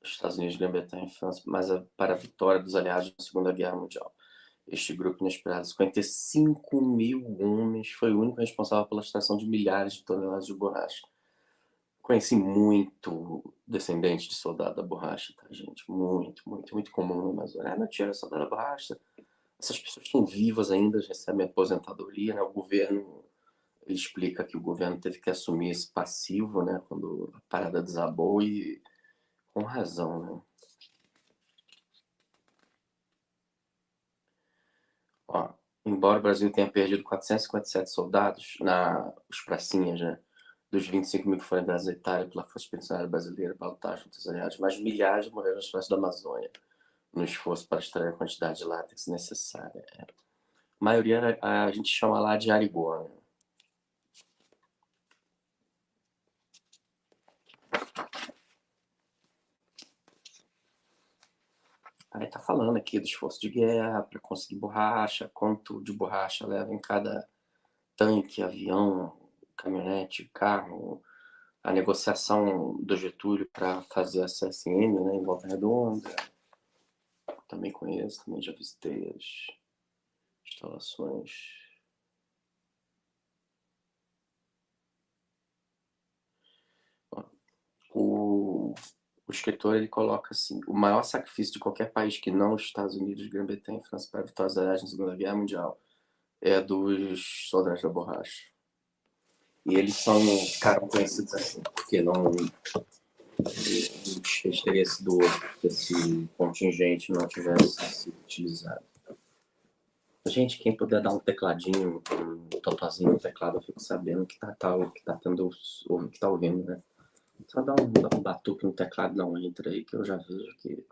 Estados Unidos, Grã-Bretanha e França, mas para a vitória dos aliados na Segunda Guerra Mundial. Este grupo inesperado, 55 mil homens, foi o único responsável pela extração de milhares de toneladas de borracha. Conheci muito descendente de soldado da borracha, tá, gente? Muito, muito, muito comum no Amazonas. Ah, meu tio era soldado da borracha. Essas pessoas estão vivas ainda, recebem aposentadoria, né? O governo, ele explica que o governo teve que assumir esse passivo, né? Quando a parada desabou e com razão, né? Ó, embora o Brasil tenha perdido 457 soldados os pracinhas, né? Dos 25 mil que foram enviados à Itália pela Força Expedicionária Brasileira para lutar junto aos aliados, mas milhares morreram nas florestas da Amazônia, no esforço para extrair a quantidade de látex necessária. A maioria a gente chama lá de arigona. Aí tá falando aqui do esforço de guerra para conseguir borracha, quanto de borracha leva em cada tanque, avião, caminhonete, carro, a negociação do Getúlio para fazer a CSN, né, em Volta Redonda. Também conheço, também já visitei as instalações. O, o escritor ele coloca assim: o maior sacrifício de qualquer país que não os Estados Unidos, Grã-Bretanha e França para a vitória aliados na Segunda Guerra Mundial é dos soldados da borracha. E eles ficaram conhecidos assim, porque não teria sido outro, que esse contingente não tivesse sido utilizado. Gente, quem puder dar um tecladinho, um totozinho no teclado, eu fico sabendo que tá tendo, que tá ouvindo, né? Só dá um batuque no teclado, dá um enter aí, que eu já vejo que,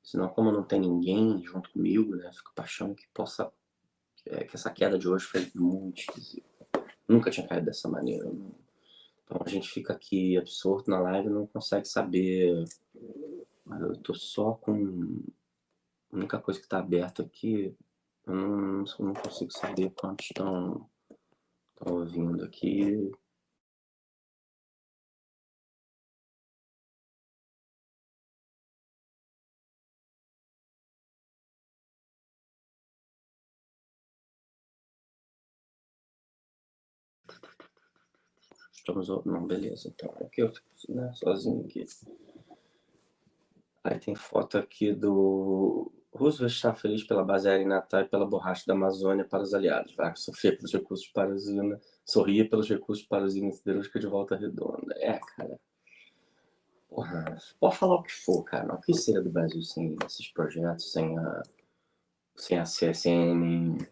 senão, como não tem ninguém junto comigo, né? Fico achando que que essa queda de hoje foi muito esquisita. Nunca tinha caído dessa maneira. Não. Então a gente fica aqui absorto na live e não consegue saber. Eu tô só com. A única coisa que tá aberta aqui, eu não consigo saber quantos estão ouvindo aqui. Estamos... Não, beleza. Então, aqui eu fico, né, sozinho aqui. Aí tem foto aqui do... Roosevelt está feliz pela base aérea em Natal e pela borracha da Amazônia para os aliados. Vai sofrer pelos recursos para usina, sorria pelos recursos para a usina siderúrgica de Volta Redonda. Cara. Porra, pode falar o que for, cara. O que seria do Brasil sem esses projetos, sem a CSN?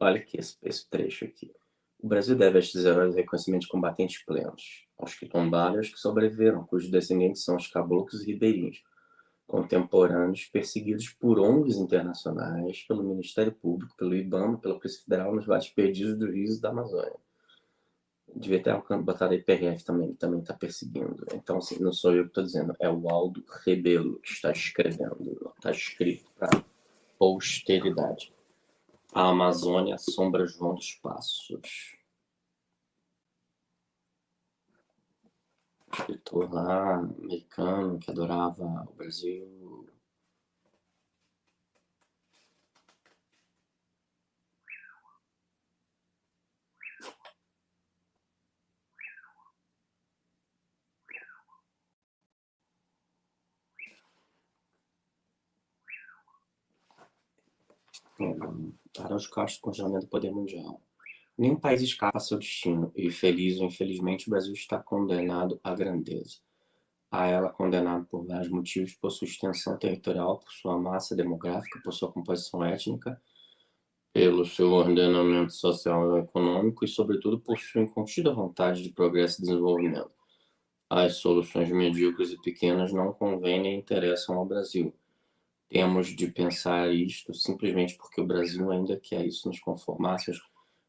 Olha aqui esse trecho aqui. O Brasil deve a estes heróis reconhecimento de combatentes plenos, aos que tombaram e aos que sobreviveram, cujos descendentes são os caboclos e ribeirinhos, contemporâneos perseguidos por ONGs internacionais, pelo Ministério Público, pelo IBAMA, pela Polícia Federal nos vários perdidos dos rios da Amazônia. Devia ter botado aí PRF também, que também está perseguindo. Então, assim, não sou eu que estou dizendo, é o Aldo Rebelo que está escrevendo, está escrito para posteridade. A Amazônia assombra João dos Passos. Escritor lá, americano, que adorava o Brasil. Araújo Castro, congelamento do poder mundial. Nenhum país escapa a seu destino, e feliz ou infelizmente o Brasil está condenado à grandeza. A ela condenado por vários motivos, por sua extensão territorial, por sua massa demográfica, por sua composição étnica, pelo seu ordenamento social e econômico e, sobretudo, por sua incontida vontade de progresso e desenvolvimento. As soluções medíocres e pequenas não convêm nem interessam ao Brasil. Temos de pensar isto simplesmente porque o Brasil ainda quer isso nos conformássemos.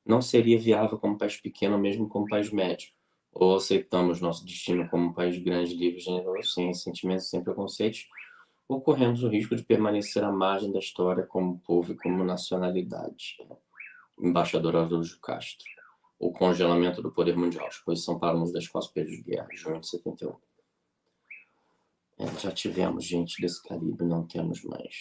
Não seria viável como país pequeno, mesmo como país médio. Ou aceitamos nosso destino como um país grande, livre, generoso, sem sentimentos, sem preconceitos, ou corremos o risco de permanecer à margem da história como povo e como nacionalidade. Embaixador Araújo Castro. O congelamento do poder mundial. Exposição para o uso da Escócia período de guerra, junho de 71. Já tivemos gente desse calibre, não temos mais.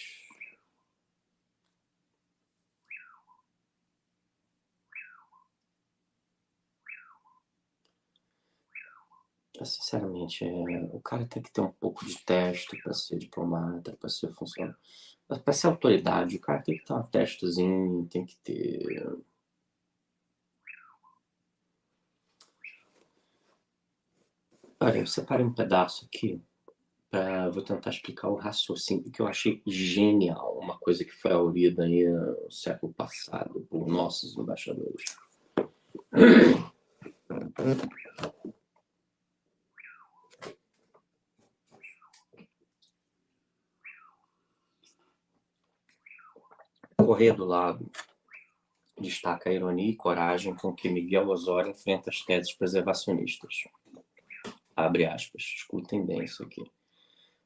Sinceramente, o cara tem que ter um pouco de teste para ser diplomata, para ser funcionário, para ser autoridade. O cara tem que ter um testezinho, tem que ter. Olha, eu separei um pedaço aqui. Vou tentar explicar o raciocínio que eu achei genial, uma coisa que foi aurida aí no século passado por nossos embaixadores. Correia do Lado destaca a ironia e coragem com que Miguel Osório enfrenta as teses preservacionistas. Abre aspas, escutem bem isso aqui.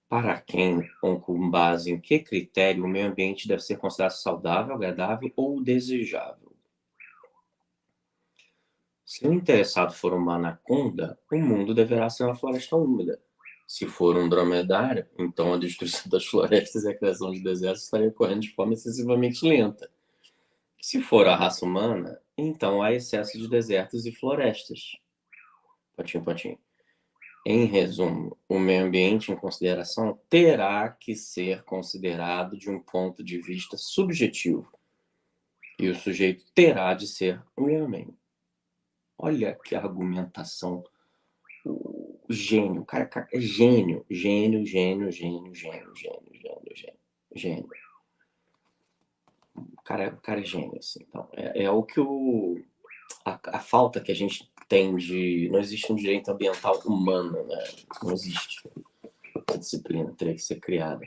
Para quem, ou com base em que critério o meio ambiente deve ser considerado saudável, agradável ou desejável? Se o interessado for uma anaconda, o mundo deverá ser uma floresta úmida. Se for um dromedário, então a destruição das florestas e a criação de desertos estaria ocorrendo de forma excessivamente lenta. Se for a raça humana, então há excesso de desertos e florestas. Potinho, potinho. Em resumo, o meio ambiente em consideração terá que ser considerado de um ponto de vista subjetivo. E o sujeito terá de ser o homem. Olha que argumentação. O gênio. O cara é gênio. Gênio. O cara é gênio, assim. Então, é o que a falta que a gente tem de... Não existe um direito ambiental humano, né? Não existe. Essa disciplina teria que ser criada.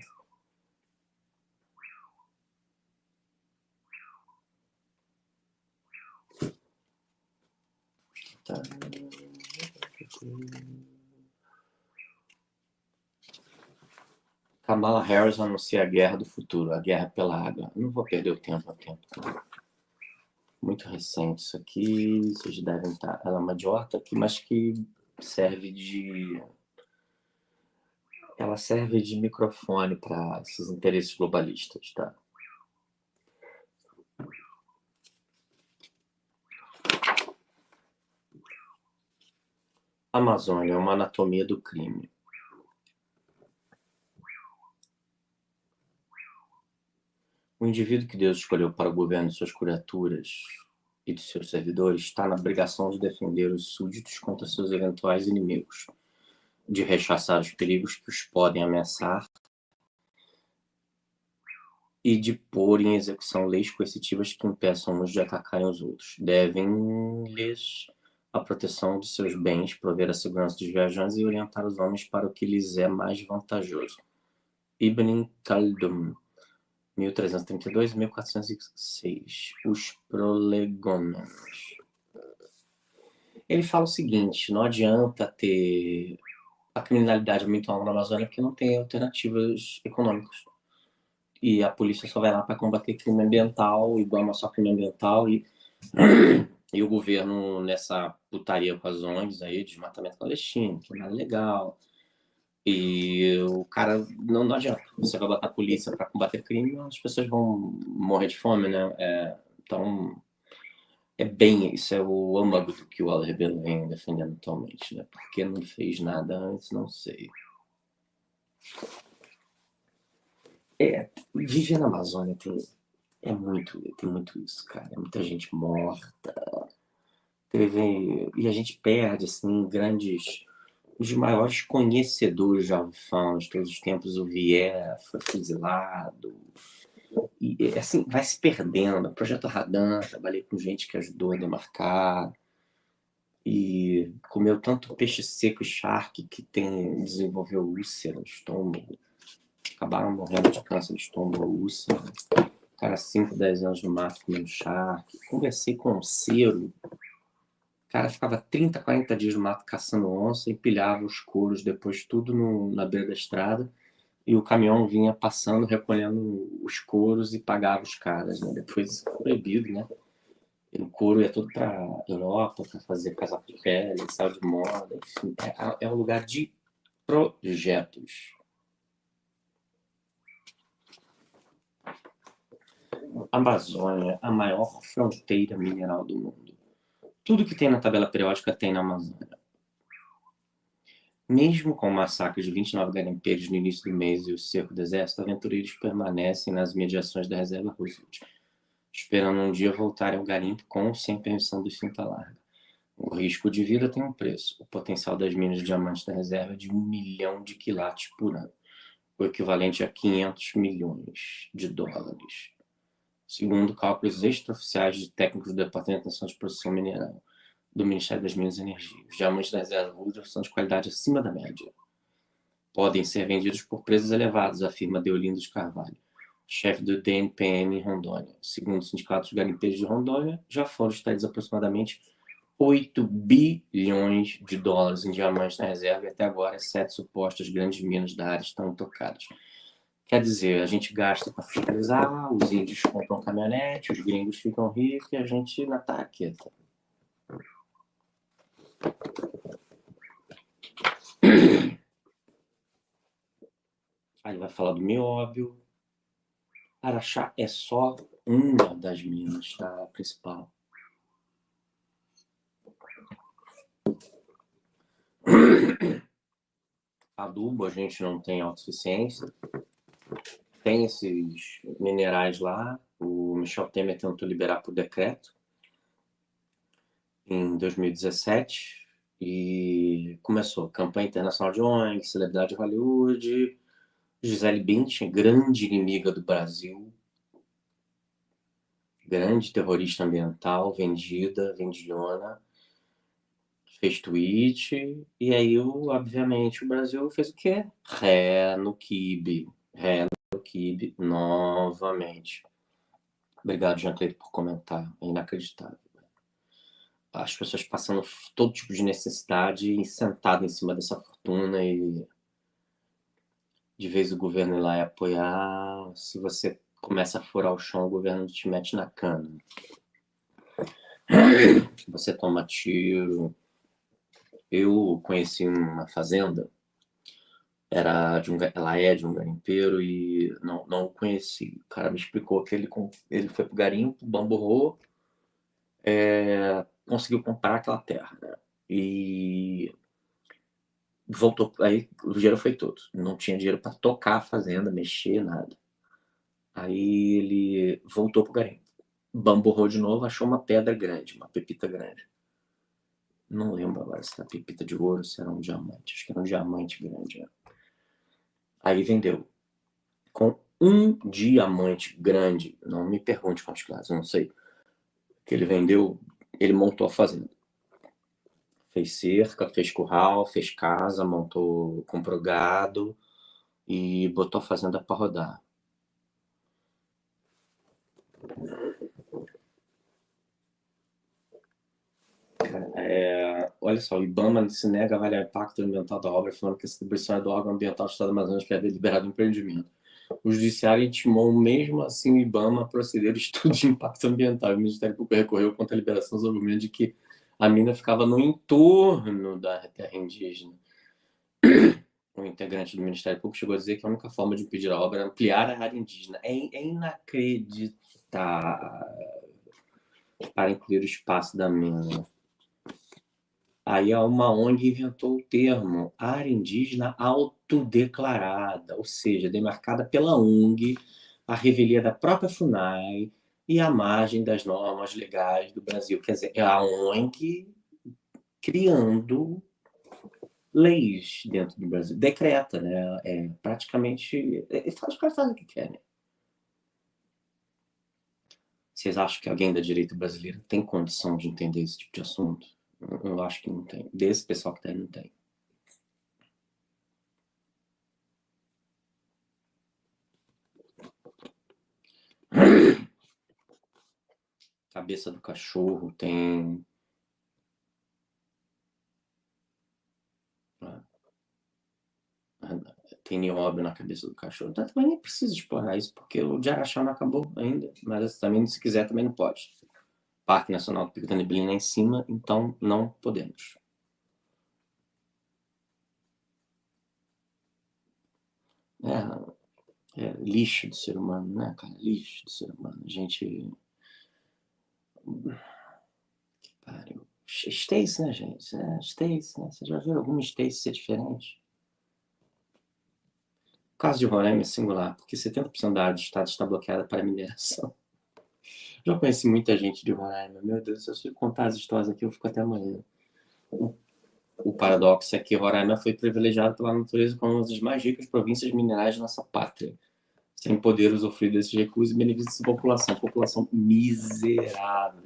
Tá. Kamala Harris anuncia a guerra do futuro, a guerra pela água. Não vou perder o tempo. Muito recente isso aqui, vocês devem estar... Ela é uma idiota aqui, mas que serve de... Ela serve de microfone para esses interesses globalistas, tá? Amazônia, uma anatomia do crime. O indivíduo que Deus escolheu para o governo de suas criaturas e de seus servidores está na obrigação de defender os súditos contra seus eventuais inimigos, de rechaçar os perigos que os podem ameaçar e de pôr em execução leis coercitivas que impeçam uns de atacarem os outros. Devem-lhes a proteção de seus bens, prover a segurança dos viajantes e orientar os homens para o que lhes é mais vantajoso. Ibn Khaldun, 1332-1406. Os prolegômenos. Ele fala o seguinte: não adianta ter a criminalidade muito alta na Amazônia porque não tem alternativas econômicas. E a polícia só vai lá para combater crime ambiental, igual não só crime ambiental, e o governo nessa putaria com as ONGs aí, desmatamento clandestino, que não é legal. E o cara, não adianta. Você vai botar a polícia para combater crime, as pessoas vão morrer de fome, né? Então, é bem isso, é o âmago do que o Al Rebelo vem defendendo atualmente, né? Porque não fez nada antes, não sei. Viver na Amazônia tem muito isso, cara. É muita gente morta. E a gente perde, assim, os maiores conhecedores de Alfão de todos os tempos. O Vieira foi fuzilado. E, assim, vai se perdendo. O Projeto Radan, trabalhei com gente que ajudou a demarcar. E comeu tanto peixe seco e charque que desenvolveu úlcera no estômago. Acabaram morrendo de câncer de estômago, úlcera. Cara, 5, 10 anos no mato comendo charque. Conversei com um cero. O cara ficava 30, 40 dias no mato caçando onça, empilhava os couros depois tudo na beira da estrada, e o caminhão vinha passando, recolhendo os couros e pagava os caras, né? Depois foi proibido, né? E o couro ia todo para Europa para fazer casaco de pele, sal de moda, enfim. É um lugar de projetos. Amazônia, a maior fronteira mineral do mundo. Tudo que tem na tabela periódica tem na Amazônia. Mesmo com o massacre de 29 garimpeiros no início do mês e o cerco do exército, aventureiros permanecem nas mediações da reserva Roosevelt, esperando um dia voltarem ao garimpo com ou sem permissão do cinta larga. O risco de vida tem um preço. O potencial das minas de diamantes da reserva é de 1 milhão de quilates por ano, o equivalente a 500 milhões de dólares, segundo cálculos extraoficiais de técnicos do Departamento Nacional de Produção Mineral do Ministério das Minas e Energia. Os diamantes da reserva Roosevelt são de qualidade acima da média. Podem ser vendidos por preços elevados, afirma Deolindo de Carvalho, chefe do DNPM em Rondônia. Segundo o Sindicato dos Garimpeiros de Rondônia, já foram extraídos aproximadamente 8 bilhões de dólares em diamantes na reserva e até agora as 7 supostas grandes minas da área estão intocadas. Quer dizer, a gente gasta para fiscalizar, os índios compram caminhonete, os gringos ficam ricos e a gente na taqueta. Aí vai falar do nióbio. Araxá é só uma das minas, tá? A principal. Adubo, a gente não tem autossuficiência. Tem esses minerais lá. O Michel Temer tentou liberar por decreto em 2017 e começou campanha internacional de ONG, celebridade de Hollywood, Gisele Bündchen, grande inimiga do Brasil, grande terrorista ambiental, vendilhona, fez tweet, e aí, obviamente, o Brasil fez o quê? Ré no quibe novamente. Obrigado, Jean Cleito, por comentar. É inacreditável. As pessoas passando todo tipo de necessidade e sentado em cima dessa fortuna e de vez o governo ir lá e apoiar. Se você começa a furar o chão, o governo te mete na cana. Você toma tiro. Eu conheci uma fazenda, ela é de um garimpeiro e não o conheci. O cara me explicou que ele foi pro garimpo, bamburrou, conseguiu comprar aquela terra, né? E voltou, aí o dinheiro foi todo. Não tinha dinheiro para tocar a fazenda, mexer, nada. Aí ele voltou pro garimpo. Bamburrou de novo, achou uma pedra grande, uma pepita grande. Não lembro agora se era pepita de ouro, se era um diamante. Acho que era um diamante grande. Né? Aí vendeu. Com um diamante grande, não me pergunte quantos quilos, eu não sei. Que ele vendeu, ele montou a fazenda. Fez cerca, fez curral, fez casa, montou, comprou gado e botou a fazenda para rodar. Olha só, o IBAMA se nega a avaliar o impacto ambiental da obra, falando que a distribuição é do órgão ambiental do Estado do Amazonas que havia liberado o empreendimento. O Judiciário intimou, mesmo assim, o IBAMA a proceder ao estudo de impacto ambiental. O Ministério Público recorreu contra a liberação sob o argumento de que a mina ficava no entorno da terra indígena. Um integrante do Ministério Público chegou a dizer que a única forma de impedir a obra era ampliar a área indígena. É inacreditável para incluir o espaço da mina. Aí uma ONG inventou o termo área indígena autodeclarada, ou seja, demarcada pela ONG, a revelia da própria FUNAI e à margem das normas legais do Brasil. Quer dizer, é a ONG criando leis dentro do Brasil. Decreta, né? Praticamente... Os caras fazem o que querem. Vocês acham que alguém da direita brasileira tem condição de entender esse tipo de assunto? Eu acho que não tem. Desse pessoal que tem, não tem. Cabeça do cachorro tem... Tem nióbio na cabeça do cachorro. Então, também nem precisa explorar isso, porque o de Araxá não acabou ainda. Mas também, se quiser, também não pode. Parque Nacional do Pico da Neblina é em cima, então não podemos. Lixo do ser humano, né, cara? Lixo do ser humano. A gente... Que pariu. Stacy, né, gente? Stacy, né? Você já viu alguma Stacy ser diferente? O caso de Roraima é singular, porque 70% da área do estado está bloqueada para mineração. Já conheci muita gente de Roraima. Meu Deus, se eu sei contar as histórias aqui, eu fico até amanhã. O paradoxo é que Roraima foi privilegiado pela natureza como uma das mais ricas províncias minerais de nossa pátria, sem poder usufruir desses recursos e benefícios da população. População miserável.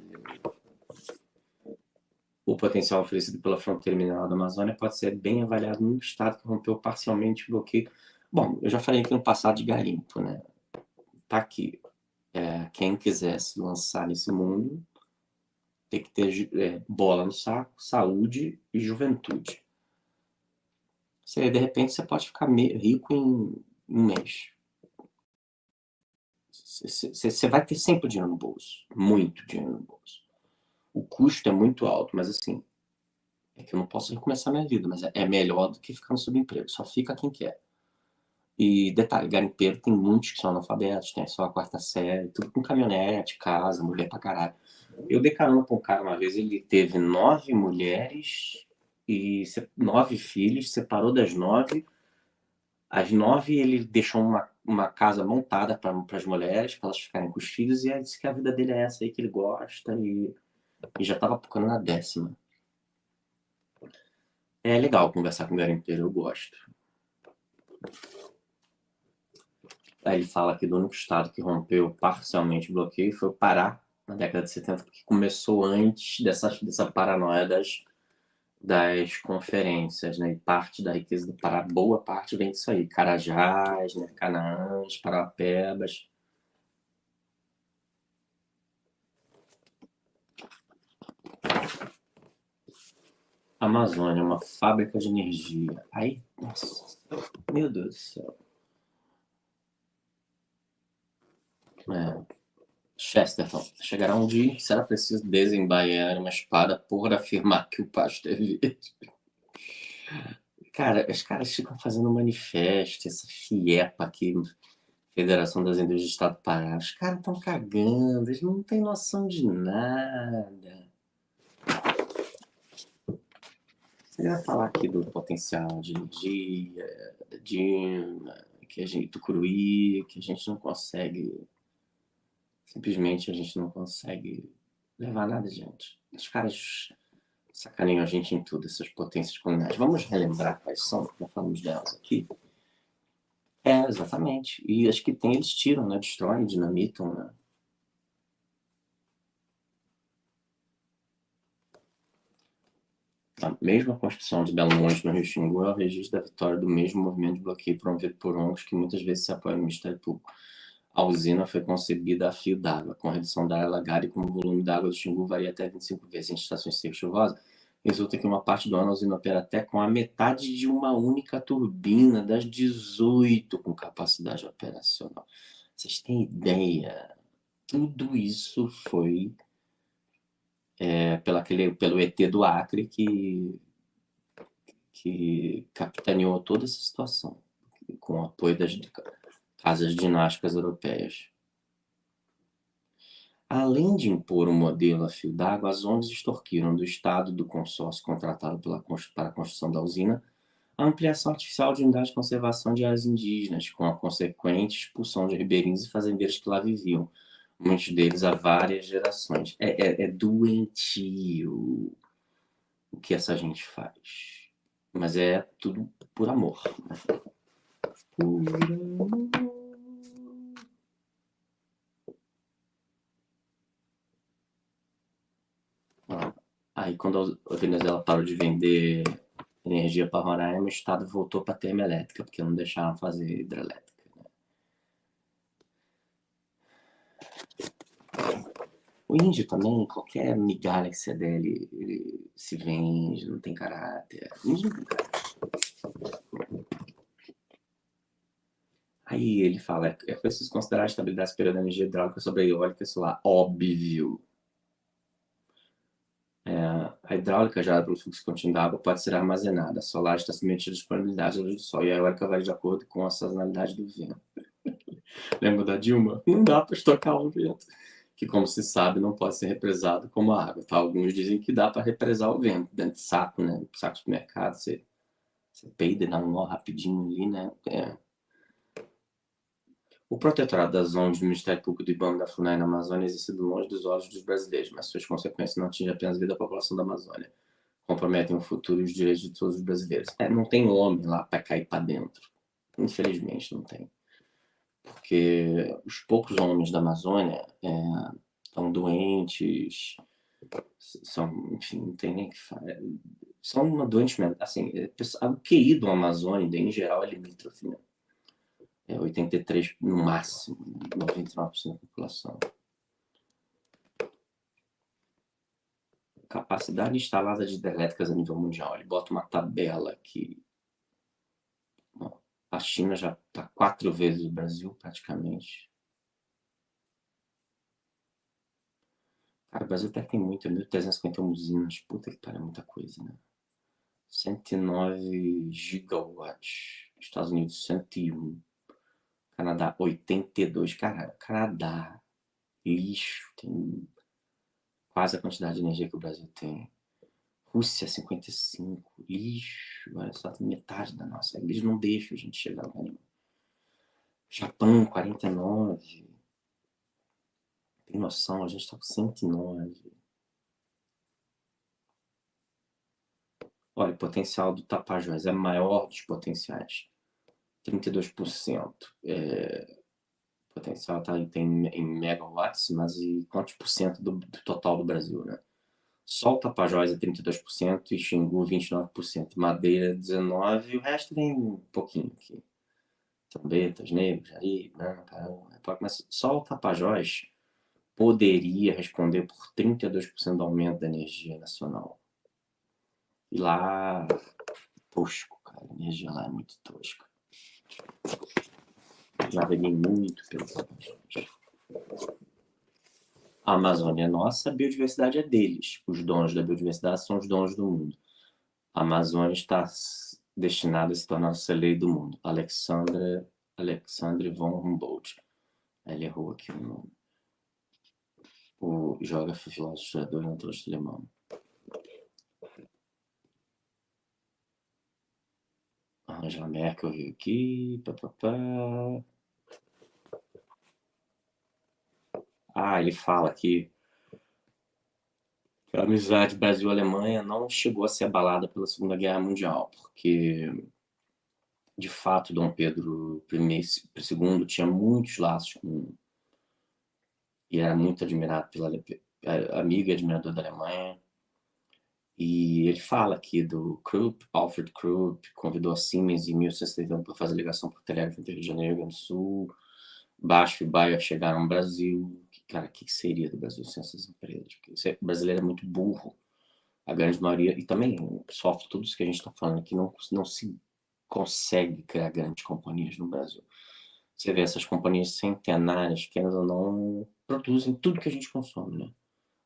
O potencial oferecido pela fronteira mineral da Amazônia pode ser bem avaliado no estado que rompeu parcialmente o bloqueio. Bom, eu já falei aqui no passado de garimpo, né? Tá aqui. Quem quiser se lançar nesse mundo tem que ter bola no saco, saúde e juventude. De repente, você pode ficar rico em um mês. Você vai ter sempre dinheiro no bolso. Muito dinheiro no bolso. O custo é muito alto, mas assim, é que eu não posso recomeçar minha vida, mas é melhor do que ficar no subemprego. Só fica quem quer. E detalhe, garimpeiro tem muitos que são analfabetos, tem só a quarta série, tudo com caminhonete, casa, mulher pra caralho. Eu dei carona pra um cara uma vez, ele teve 9 mulheres e 9 filhos, separou das 9. Às 9 ele deixou uma casa montada para as mulheres, para elas ficarem com os filhos, e aí disse que a vida dele é essa aí que ele gosta, e já estava procurando a 10ª. É legal conversar com o garimpeiro, eu gosto. Aí ele fala que do único estado que rompeu parcialmente o bloqueio foi o Pará, na década de 70, porque começou antes dessa paranoia das conferências, né? E parte da riqueza do Pará, boa parte vem disso aí. Carajás, né? Canaãs, Parapebas. Amazônia, uma fábrica de energia. Aí, nossa, meu Deus do céu. Chesterton, chegará um dia em que será preciso desembainhar uma espada por afirmar que o pasto é verde. Cara, os caras ficam fazendo manifesto, essa FIEPA aqui, Federação das Indústrias do Estado do Pará. Os caras estão cagando, eles não têm noção de nada. Ele vai falar aqui do potencial de energia, da Dilma, que a gente, do Curuí, que a gente não consegue, simplesmente a gente não consegue levar nada adiante. Os caras sacaneiam a gente em tudo, essas potências coloniais. Vamos relembrar quais são, já falamos delas aqui. Exatamente. E as que tem, eles tiram, né? Destroem, dinamitam, né? A mesma construção de Belo Monte no Rio Xingu é o registro da vitória do mesmo movimento de bloqueio promovido por ONGs que muitas vezes se apoiam no Ministério Público. A usina foi concebida a fio d'água, com redução da área alagada e como o volume d'água do Xingu varia até 25 vezes em estações secas e chuvosas, resulta que uma parte do ano a usina opera até com a metade de uma única turbina das 18 com capacidade operacional. Vocês têm ideia? Tudo isso foi pelo ET do Acre que capitaneou toda essa situação, com o apoio das casas ginásticas europeias. Além de impor um modelo a fio d'água, as ONGs extorquiram do Estado do consórcio contratado para a construção da usina a ampliação artificial de unidades de conservação de áreas indígenas, com a consequente expulsão de ribeirinhos e fazendeiros que lá viviam, muitos deles há várias gerações. É doentio o que essa gente faz. Mas é tudo por amor. Por amor. Aí quando a Venezuela parou de vender energia para Roraima, o Estado voltou para a termoelétrica, porque não deixaram fazer hidrelétrica. O índio também, qualquer migalha que você der, ele se vende, não tem caráter. O índio não tem caráter. Aí ele fala, é preciso considerar a estabilidade superior da energia hidráulica sobre a eólica solar. Óbvio. A hidráulica, gerada pelo fluxo contínuo da água, pode ser armazenada. A solar está submetida à disponibilidade da luz do sol e a eólica vai de acordo com a sazonalidade do vento. Lembra da Dilma? Não dá para estocar o vento, que, como se sabe, não pode ser represado como a água. Tá? Alguns dizem que dá para represar o vento dentro de saco, né? Saco de mercado, você peida e dá um nó rapidinho ali, né? O protetorado das ONGs do Ministério Público do IBAMA da FUNAI na Amazônia é exercido longe dos olhos dos brasileiros, mas suas consequências não atingem apenas a vida da população da Amazônia. Comprometem o futuro e os direitos de todos os brasileiros. Não tem homem lá para cair para dentro. Infelizmente, não tem. Porque os poucos homens da Amazônia estão doentes, enfim, não tem nem o que falar. São uma doente mental. Assim, o QI do Amazônia, em geral, é limítrofe, né? 83 no máximo, 99% da população. Capacidade instalada de hidrelétricas a nível mundial. Ele bota uma tabela aqui. A China já está 4 vezes o Brasil, praticamente. Cara, o Brasil até tem muito, 1.351 usinas. Puta que pariu, muita coisa, né? 109 gigawatts. Estados Unidos, 101. Canadá, 82. Cara, Canadá, lixo, tem quase a quantidade de energia que o Brasil tem. Rússia, 55. Lixo, olha só, tem metade da nossa. Eles não deixam a gente chegar lá nenhum. Japão, 49. Tem noção, a gente está com 109. Olha, o potencial do Tapajós é maior dos potenciais. 32%. O potencial tá, tem em megawatts, mas e quantos por cento do total do Brasil, né? Só o Tapajós é 32% e Xingu 29%. Madeira 19%, e o resto vem um pouquinho aqui. Tambetas, negros, aí, branca, mas só o Tapajós poderia responder por 32% do aumento da energia nacional. E lá, tosco, cara, a energia lá é muito tosca. Naveguei muito pelo Tapajós. A Amazônia é nossa, a biodiversidade é deles. Os donos da biodiversidade são os donos do mundo. A Amazônia está destinada a se tornar o celeiro do mundo. Alexandre von Humboldt. Ele errou aqui o nome. O geógrafo, filósofo, historiador e naturalista alemão. Angela Merkel veio aqui. Ele fala aqui que a amizade Brasil-Alemanha não chegou a ser abalada pela Segunda Guerra Mundial, porque, de fato, Dom Pedro II tinha muitos laços e era muito admirado amigo e admirador da Alemanha. E ele fala aqui do Krupp, Alfred Krupp, convidou a Siemens em 1970 para fazer ligação por telégrafo entre Rio de Janeiro e Rio Grande do Sul. Basf e Bayer chegaram ao Brasil. Cara, o que seria do Brasil sem essas empresas? Porque o brasileiro é muito burro, a grande maioria, e também sofre tudo isso que a gente está falando aqui, não se consegue criar grandes companhias no Brasil. Você vê essas companhias centenárias que ainda não produzem tudo que a gente consome, né?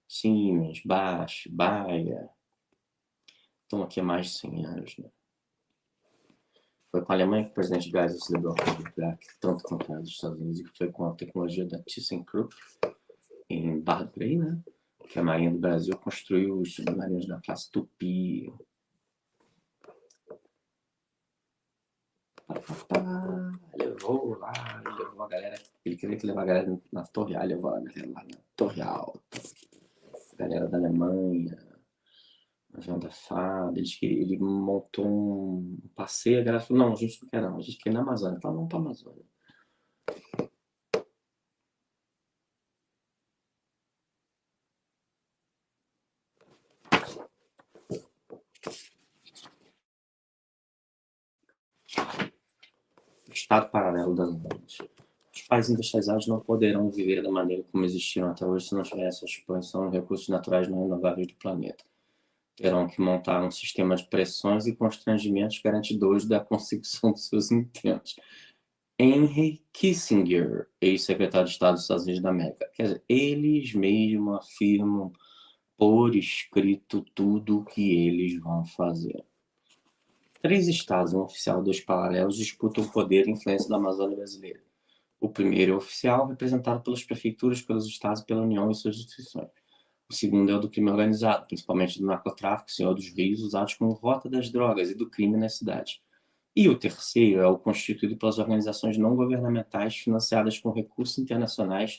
Siemens, Basf, Bayer, estão aqui há mais de 100 anos, né? Foi com a Alemanha que o presidente Geisel celebrou a acordo de Iraque, tanto quanto a dos Estados Unidos, e que foi com a tecnologia da ThyssenKrupp, em Barra do Piraí, né? Que a Marinha do Brasil construiu os submarinos da classe Tupi. Levou a galera. Ele queria que levar a galera na Torre Alta, levou a galera lá na Torre Alta. A galera da Alemanha, avião da FAB. Ele montou um passeio, a galera falou: não, a gente não quer, não, a gente quer ir na Amazônia. Então vamos para a Amazônia. Estado paralelo das mãos. Os países industrializados não poderão viver da maneira como existiram até hoje se não tiver essa expansão de recursos naturais não renováveis do planeta. Terão que montar um sistema de pressões e constrangimentos garantidores da consecução dos seus intentos. Henry Kissinger, ex-secretário de Estado dos Estados Unidos da América. Quer dizer, eles mesmos afirmam por escrito tudo o que eles vão fazer. 3 estados, um oficial e 2 paralelos, disputam o poder e influência da Amazônia brasileira. O primeiro é o oficial, representado pelas prefeituras, pelos estados e pela União e suas instituições. O segundo é o do crime organizado, principalmente do narcotráfico, senhor dos rios, usados como rota das drogas e do crime nas cidades. E o terceiro é o constituído pelas organizações não governamentais financiadas com recursos internacionais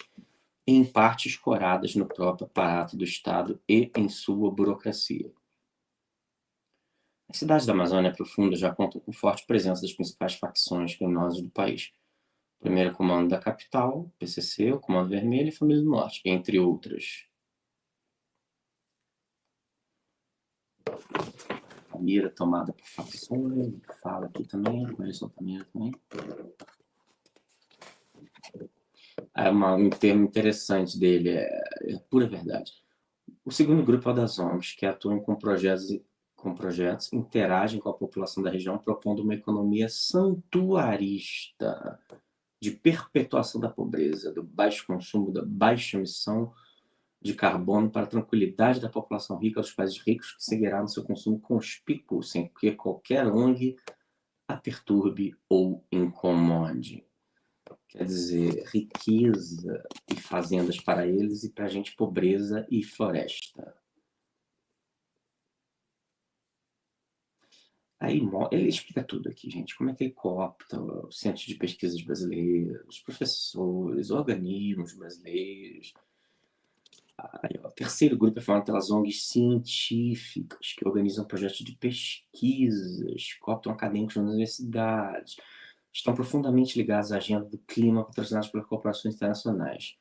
e em parte escoradas no próprio aparato do Estado e em sua burocracia. As cidades da Amazônia Profunda já contam com forte presença das principais facções criminosas do país. O primeiro comando da capital, PCC, o Comando Vermelho e a Família do Norte, entre outras. A mira tomada por facções, fala aqui também, conheço outra mira também. Um termo interessante dele é pura verdade. O segundo grupo é o das ONGs, que atuam com projetos, interagem com a população da região, propondo uma economia santuarista de perpetuação da pobreza, do baixo consumo, da baixa emissão de carbono para a tranquilidade da população rica, dos países ricos que seguirá no seu consumo conspícuo, sem que qualquer ONG a perturbe ou incomode. Quer dizer, riqueza e fazendas para eles e para a gente pobreza e floresta. Aí ele explica tudo aqui, gente. Como é que ele coopta o Centro de Pesquisas Brasileiros, os professores, organismos brasileiros. Aí, o terceiro grupo é formado pelas ONGs científicas, que organizam projetos de pesquisas, cooptam acadêmicos nas universidades, estão profundamente ligados à agenda do clima patrocinados pelas corporações internacionais.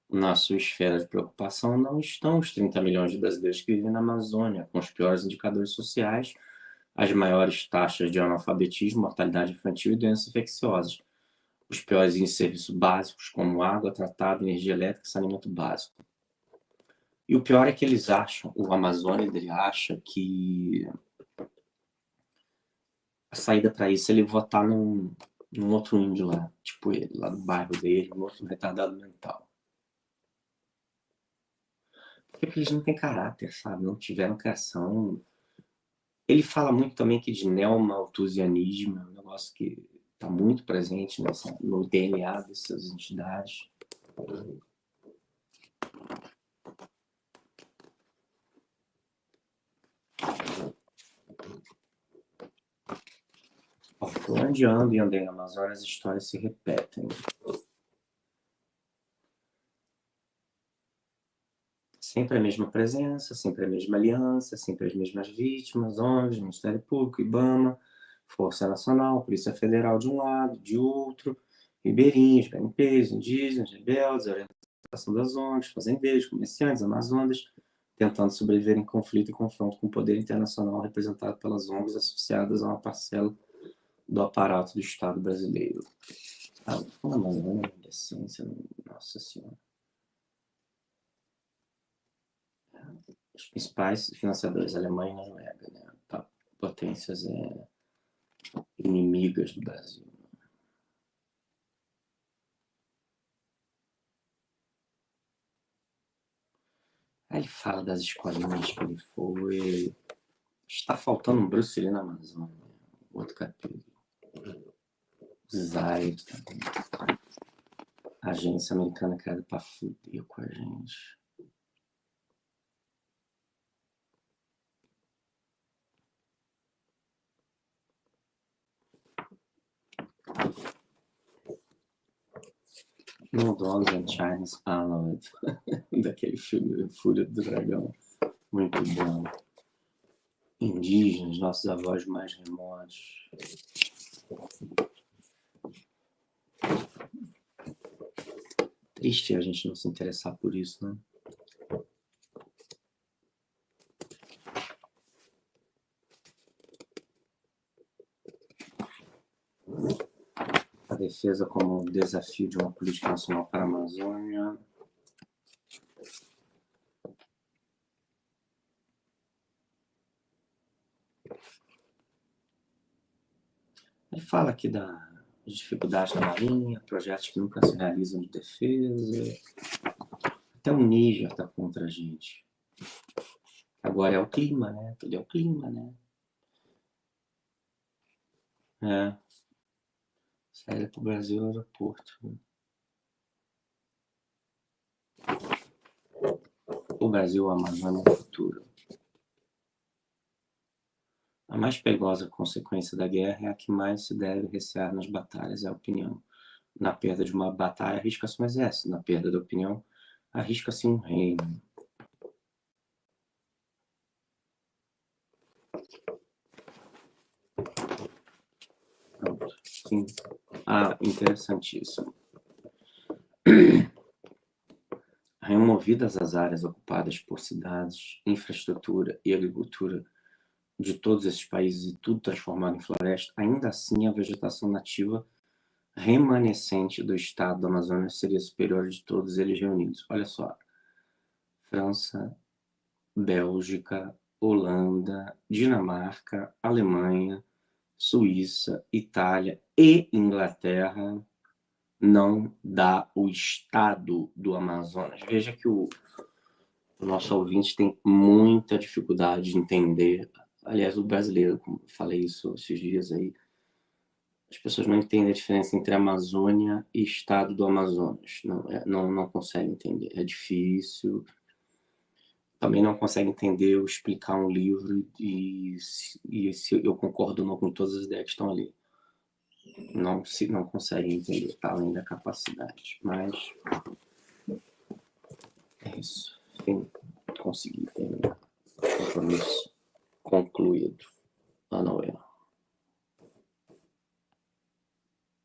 Na sua esfera de preocupação não estão os 30 milhões de brasileiros que vivem na Amazônia, com os piores indicadores sociais, as maiores taxas de analfabetismo, mortalidade infantil e doenças infecciosas, os piores índices de serviços básicos, como água tratada, energia elétrica e saneamento básico. E o pior é que eles acham, o Amazônia ele acha que a saída para isso é ele votar num outro índio lá, tipo ele, lá no bairro dele, um outro retardado mental. Porque eles não têm caráter, sabe? Não tiveram criação. Ele fala muito também que de neomalthusianismo, é um negócio que está muito presente no DNA dessas entidades. Por onde ando e andei na Amazônia, as histórias se repetem. Sempre a mesma presença, sempre a mesma aliança, sempre as mesmas vítimas, ONGs, Ministério Público, IBAMA, Força Nacional, Polícia Federal de um lado, de outro, ribeirinhos, garimpeiros, indígenas, rebeldes, a orientação das ONGs, fazendeiros, comerciantes, amazonas, tentando sobreviver em conflito e confronto com o poder internacional representado pelas ONGs associadas a uma parcela do aparato do Estado brasileiro. Na Amazônia, decência, nossa Senhora. Os principais financiadores, Alemanha e Noruega, né? Potências inimigas do Brasil. Aí ele fala das escolinhas que ele foi. Está faltando um Bruce Lee na Amazônia. Outro capítulo. Zaire também. Agência americana criada para fuder com a gente. No Dogs and Chinese Arnold. Daquele filme Fúria do Dragão. Muito bom. Indígenas, nossos avós mais remotos. Triste a gente não se interessar por isso, né? A defesa como desafio de uma política nacional para a Amazônia. Ele fala aqui das dificuldades da Marinha, projetos que nunca se realizam de defesa. Até o Níger está contra a gente. Agora é o clima, né? Tudo é o clima, né? Saída para o Brasil, aeroporto. O Brasil, a Amazônia, o futuro. A mais perigosa consequência da guerra é a que mais se deve recear nas batalhas, é a opinião. Na perda de uma batalha, arrisca-se um exército. Na perda da opinião, arrisca-se um reino. Pronto. Sim. Interessantíssimo. Removidas as áreas ocupadas por cidades, infraestrutura e agricultura de todos esses países e tudo transformado em floresta, ainda assim a vegetação nativa remanescente do estado do Amazonas seria superior de todos eles reunidos. Olha só, França, Bélgica, Holanda, Dinamarca, Alemanha, Suíça, Itália e Inglaterra não dá o estado do Amazonas. Veja que o nosso ouvinte tem muita dificuldade de entender. Aliás, o brasileiro, como eu falei isso esses dias aí, as pessoas não entendem a diferença entre Amazônia e estado do Amazonas. Não conseguem entender. É difícil. Também não conseguem entender ou explicar um livro e se eu concordo ou não com todas as ideias que estão ali. Não conseguem entender, está além da capacidade. Mas é isso. Consegui terminar. Compromisso concluído. Lá não é.